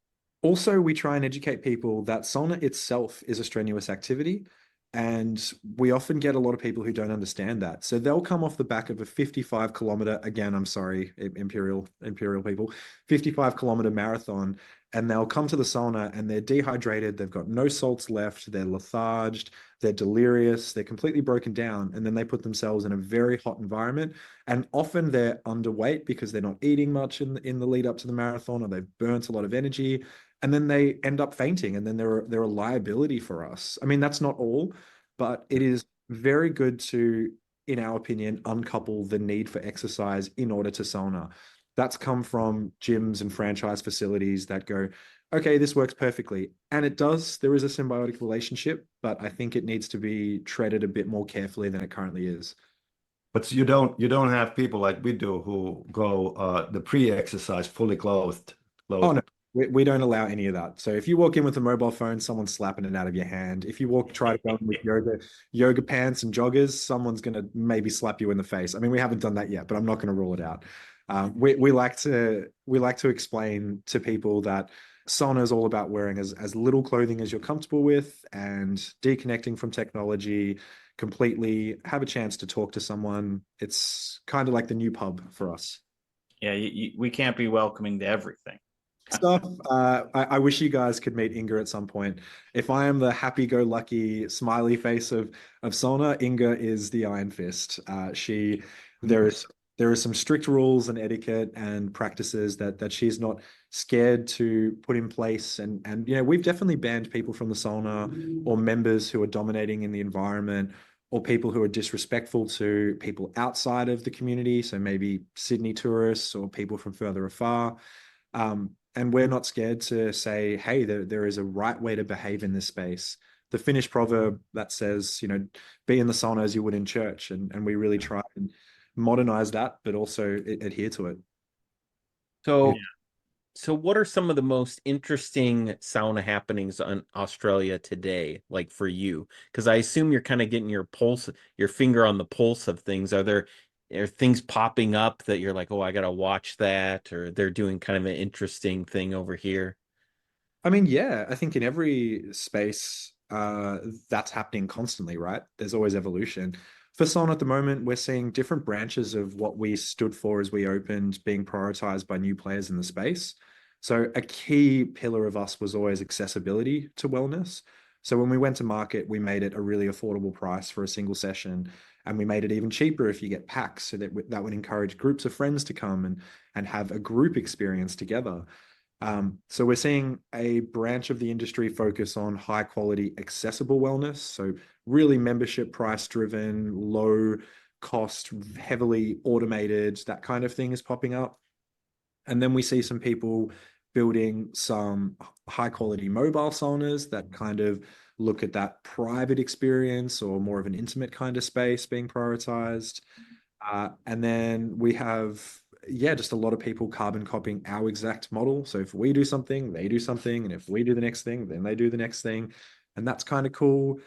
also, we try and educate people that sauna itself is a strenuous activity. And we often get a lot of people who don't understand that. So they'll come off the back of a 55-kilometer, again, I'm sorry, imperial people, 55-kilometer marathon, and they'll come to the sauna and they're dehydrated, they've got no salts left, they're letharged, they're delirious, they're completely broken down, and then they put themselves in a very hot environment. And often they're underweight because they're not eating much in the lead up to the marathon, or they've burnt a lot of energy. And then they end up fainting, and then they're a liability for us. I mean, that's not all, but it is very good to, in our opinion, uncouple the need for exercise in order to sauna. That's come from gyms and franchise facilities that go, okay, this works perfectly. And it does. There is a symbiotic relationship, but I think it needs to be treaded a bit more carefully than it currently is. But you don't have people like we do who go the pre-exercise fully clothed. Oh, no. We don't allow any of that. So if you walk in with a mobile phone, someone's slapping it out of your hand. If you try to go in with yoga pants and joggers, someone's going to maybe slap you in the face. I mean, we haven't done that yet, but I'm not going to rule it out. We like to explain to people that sauna is all about wearing as little clothing as you're comfortable with and deconnecting from technology completely. Have a chance to talk to someone. It's kind of like the new pub for us. Yeah, we can't be welcoming to everything. Stuff. I wish you guys could meet Inga at some point. If I am the happy-go-lucky smiley face of sauna, Inga is the Iron Fist. There is some strict rules and etiquette and practices that she's not scared to put in place. And we've definitely banned people from the sauna, or members who are dominating in the environment, or people who are disrespectful to people outside of the community. So maybe Sydney tourists or people from further afar. And we're not scared to say, hey, there is a right way to behave in this space. The Finnish proverb that says, be in the sauna as you would in church. And we really try and modernize that, but also adhere to it. So what are some of the most interesting sauna happenings in Australia today, like for you? Because I assume you're kind of getting your finger on the pulse of things. Are things popping up that you're like, oh, I got to watch that, or they're doing kind of an interesting thing over here? I mean, yeah, I think in every space, that's happening constantly, right? There's always evolution. For sauna at the moment, we're seeing different branches of what we stood for as we opened being prioritized by new players in the space. So a key pillar of us was always accessibility to wellness. So when we went to market, we made it a really affordable price for a single session. And we made it even cheaper if you get packs, so that would encourage groups of friends to come and have a group experience together. So we're seeing a branch of the industry focus on high quality, accessible wellness. So really membership price driven, low cost, heavily automated, that kind of thing is popping up. And then we see some people building some high quality mobile saunas that kind of look at that private experience or more of an intimate kind of space being prioritized. And then we have, just a lot of people carbon copying our exact model. So if we do something, they do something. And if we do the next thing, then they do the next thing. And that's kind of cool.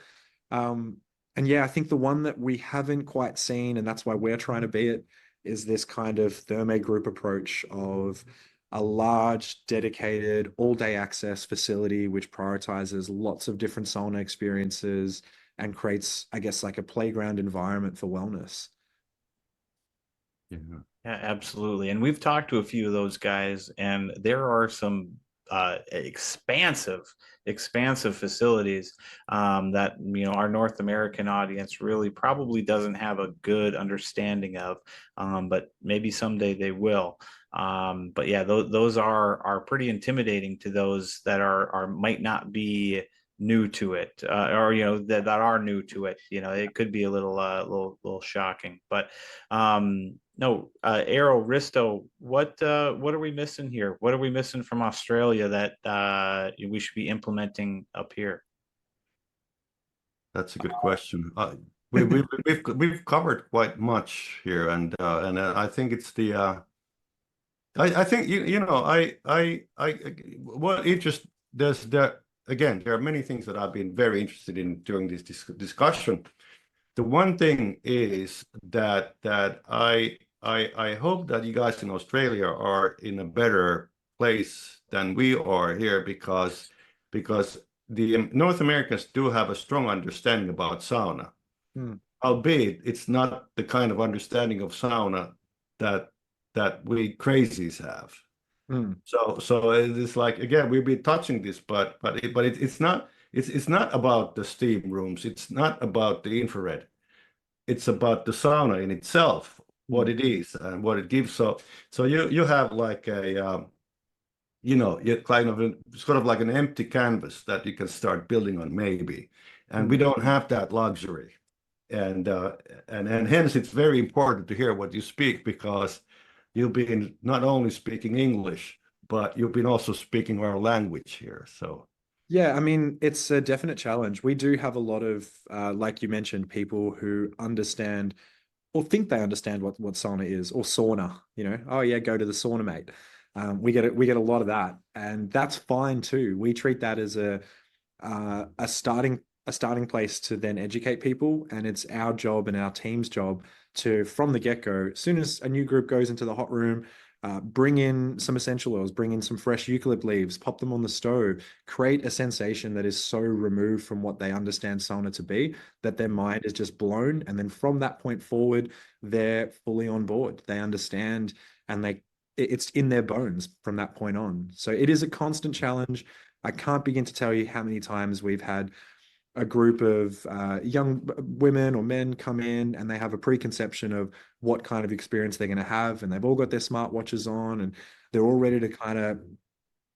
And I think the one that we haven't quite seen, and that's why we're trying to be it, is this kind of Therme group approach of a large, dedicated, all-day access facility, which prioritizes lots of different sauna experiences and creates, I guess, like a playground environment for wellness. Yeah, absolutely. And we've talked to a few of those guys, and there are some expansive facilities that our North American audience really probably doesn't have a good understanding of, but maybe someday they will. But yeah, those are pretty intimidating to those that are might not be new to it, or that are new to it. It could be a little shocking. But No, Aero Risto, what are we missing here? What are we missing from Australia that we should be implementing up here? That's a good question. We've covered quite much here, and I think it's the I think you know I what interest there again, there are many things that I've been very interested in during this discussion. The one thing is that I hope that you guys in Australia are in a better place than we are here, because the North Americans do have a strong understanding about sauna, albeit it's not the kind of understanding of sauna that we crazies have. So it's like, again, we've been touching this, but it's not about the steam rooms. It's not about the infrared. It's about the sauna in itself, what it is and what it gives. So you have like a you kind of sort of like an empty canvas that you can start building on maybe, and we don't have that luxury, and hence it's very important to hear what you speak, because you've been not only speaking English, but you've been also speaking our language here. So Yeah, I mean, it's a definite challenge. We do have a lot of, like you mentioned, people who understand or think they understand what sauna is, or sauna, oh yeah, go to the sauna, mate. We get a lot of that, and that's fine too. We treat that as a starting place to then educate people, and it's our job and our team's job to, from the get-go, as soon as a new group goes into the hot room, bring in some essential oils, bring in some fresh eucalypt leaves, pop them on the stove, create a sensation that is so removed from what they understand sauna to be that their mind is just blown. And then from that point forward, they're fully on board. They understand, and it's in their bones from that point on. So it is a constant challenge. I can't begin to tell you how many times we've had a group of young women or men come in, and they have a preconception of what kind of experience they're going to have, and they've all got their smartwatches on, and they're all ready to kind of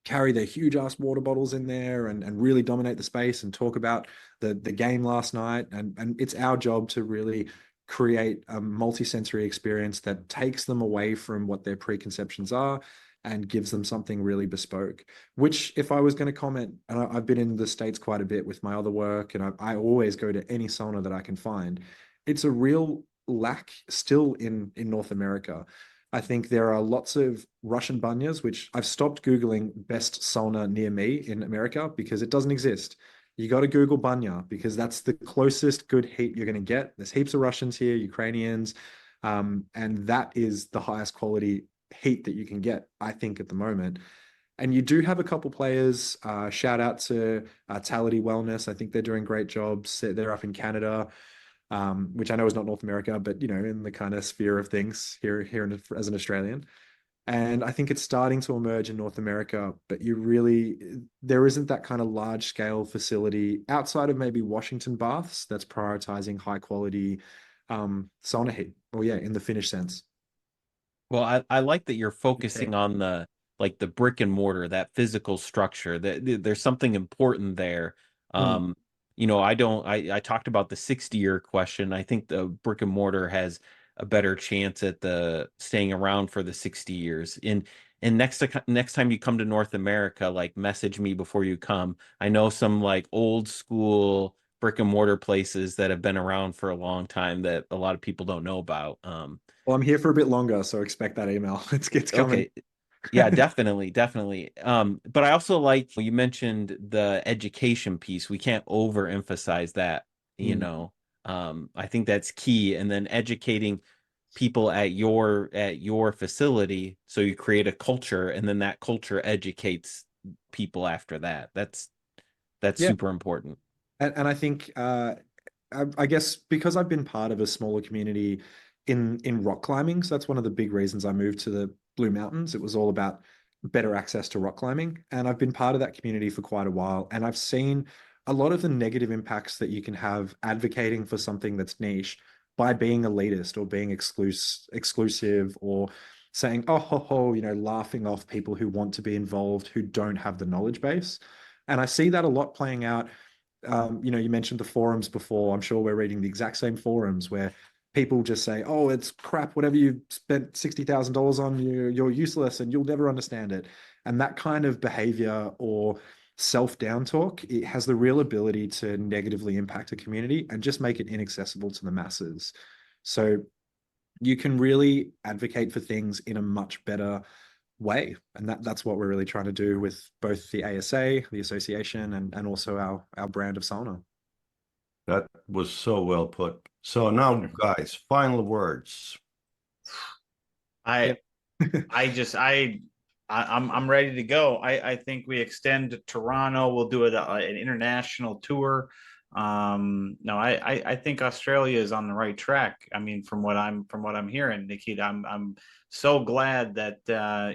carry their huge ass water bottles in there and really dominate the space and talk about the game last night. And it's our job to really create a multi-sensory experience that takes them away from what their preconceptions are and gives them something really bespoke. Which, if I was going to comment, and I've been in the States quite a bit with my other work, and I always go to any sauna that I can find, it's a real lack still in North America. I think there are lots of Russian banyas, which I've stopped Googling best sauna near me in America because it doesn't exist. You got to Google banya, because that's the closest good heat you're going to get. There's heaps of Russians here, Ukrainians, and that is the highest quality heat that you can get, I think, at the moment. And you do have a couple players. Shout out to Tality Wellness. I think they're doing great jobs. They're up in Canada, which I know is not North America, but in the kind of sphere of things here as an Australian. And I think it's starting to emerge in North America, but there isn't that kind of large scale facility outside of maybe Washington Baths that's prioritizing high quality sauna heat. Oh yeah, in the Finnish sense. Well, I like that you're focusing on the brick and mortar, that physical structure. That there's something important there. I talked about the 60-year question. I think the brick and mortar has a better chance at the staying around for the 60 years. And next time you come to North America, like, message me before you come. I know some like old school brick and mortar places that have been around for a long time that a lot of people don't know about. Well, I'm here for a bit longer, so expect that email. It's coming. Okay. Yeah, definitely. But I also like, you mentioned the education piece. We can't overemphasize that, I think that's key. And then educating people at your facility, so you create a culture, and then that culture educates people after that. That's super important. And I think I guess because I've been part of a smaller community in rock climbing, so that's one of the big reasons I moved to the Blue Mountains. It was all about better access to rock climbing, and I've been part of that community for quite a while, and I've seen a lot of the negative impacts that you can have advocating for something that's niche by being elitist or being exclusive, or saying, oh ho ho, laughing off people who want to be involved, who don't have the knowledge base. And I see that a lot playing out. You mentioned the forums before. I'm sure we're reading the exact same forums where people just say, oh, it's crap, whatever you spent $60,000 on, you're useless and you'll never understand it. And that kind of behavior or self-down talk, it has the real ability to negatively impact a community and just make it inaccessible to the masses. So you can really advocate for things in a much better way. And that's what we're really trying to do with both the ASA, the association, and also our brand of sauna. That was so well put. So now, guys, final words. I'm ready to go. I think we extend to Toronto. We'll do an international tour. No, I think Australia is on the right track. I mean, from what I'm hearing, Nikita, I'm so glad that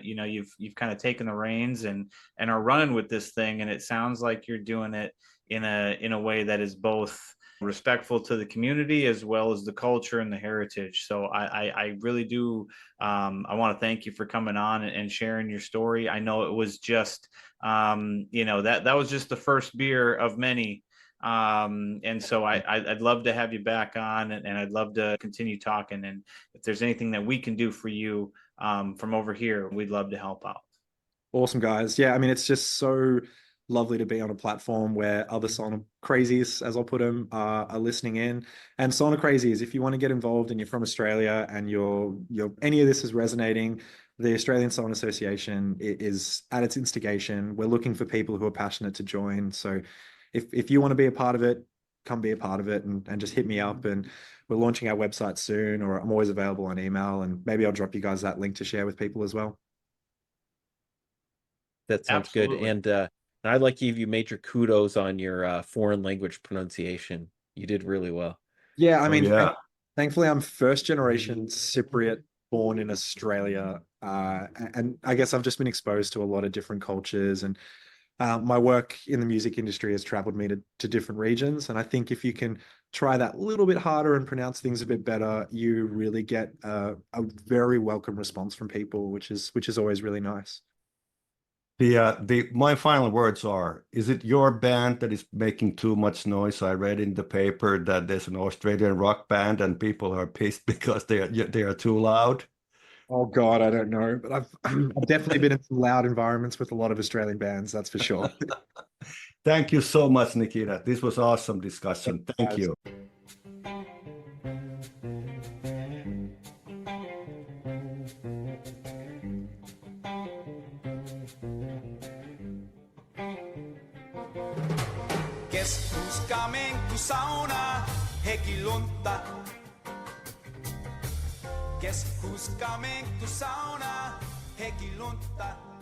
you've kind of taken the reins and are running with this thing. And it sounds like you're doing it in a way that is both respectful to the community as well as the culture and the heritage. So I really do. I want to thank you for coming on and sharing your story. I know it was just that was just the first beer of many. And so I'd love to have you back on, and I'd love to continue talking. And if there's anything that we can do for you from over here, we'd love to help out. Awesome, guys. Yeah, I mean, it's just so lovely to be on a platform where other sauna crazies, as I'll put them, are listening in. And sauna crazies, if you want to get involved and you're from Australia and you're any of this is resonating, the Australian Sauna Association is at its instigation. We're looking for people who are passionate to join. So if you want to be a part of it, come be a part of it and just hit me up. And we're launching our website soon, or I'm always available on email, and maybe I'll drop you guys that link to share with people as well. That sounds Absolutely. good. And I'd like to give you major kudos on your foreign language pronunciation. You did really well. Yeah, I mean, yeah. Thankfully, I'm first generation Cypriot, born in Australia. And I guess I've just been exposed to a lot of different cultures, and my work in the music industry has traveled me to different regions. And I think if you can try that little bit harder and pronounce things a bit better, you really get a very welcome response from people, which is always really nice. My final words are, is it your band that is making too much noise? I read in the paper that there's an Australian rock band and people are pissed because they are too loud. Oh God, I don't know, but I've definitely been in some loud environments with a lot of Australian bands, that's for sure. Thank you so much, Nikita. This was awesome discussion. Thank you. Guess who's coming to sauna? Hekilunta. Guess who's coming to sauna? Hekilunta.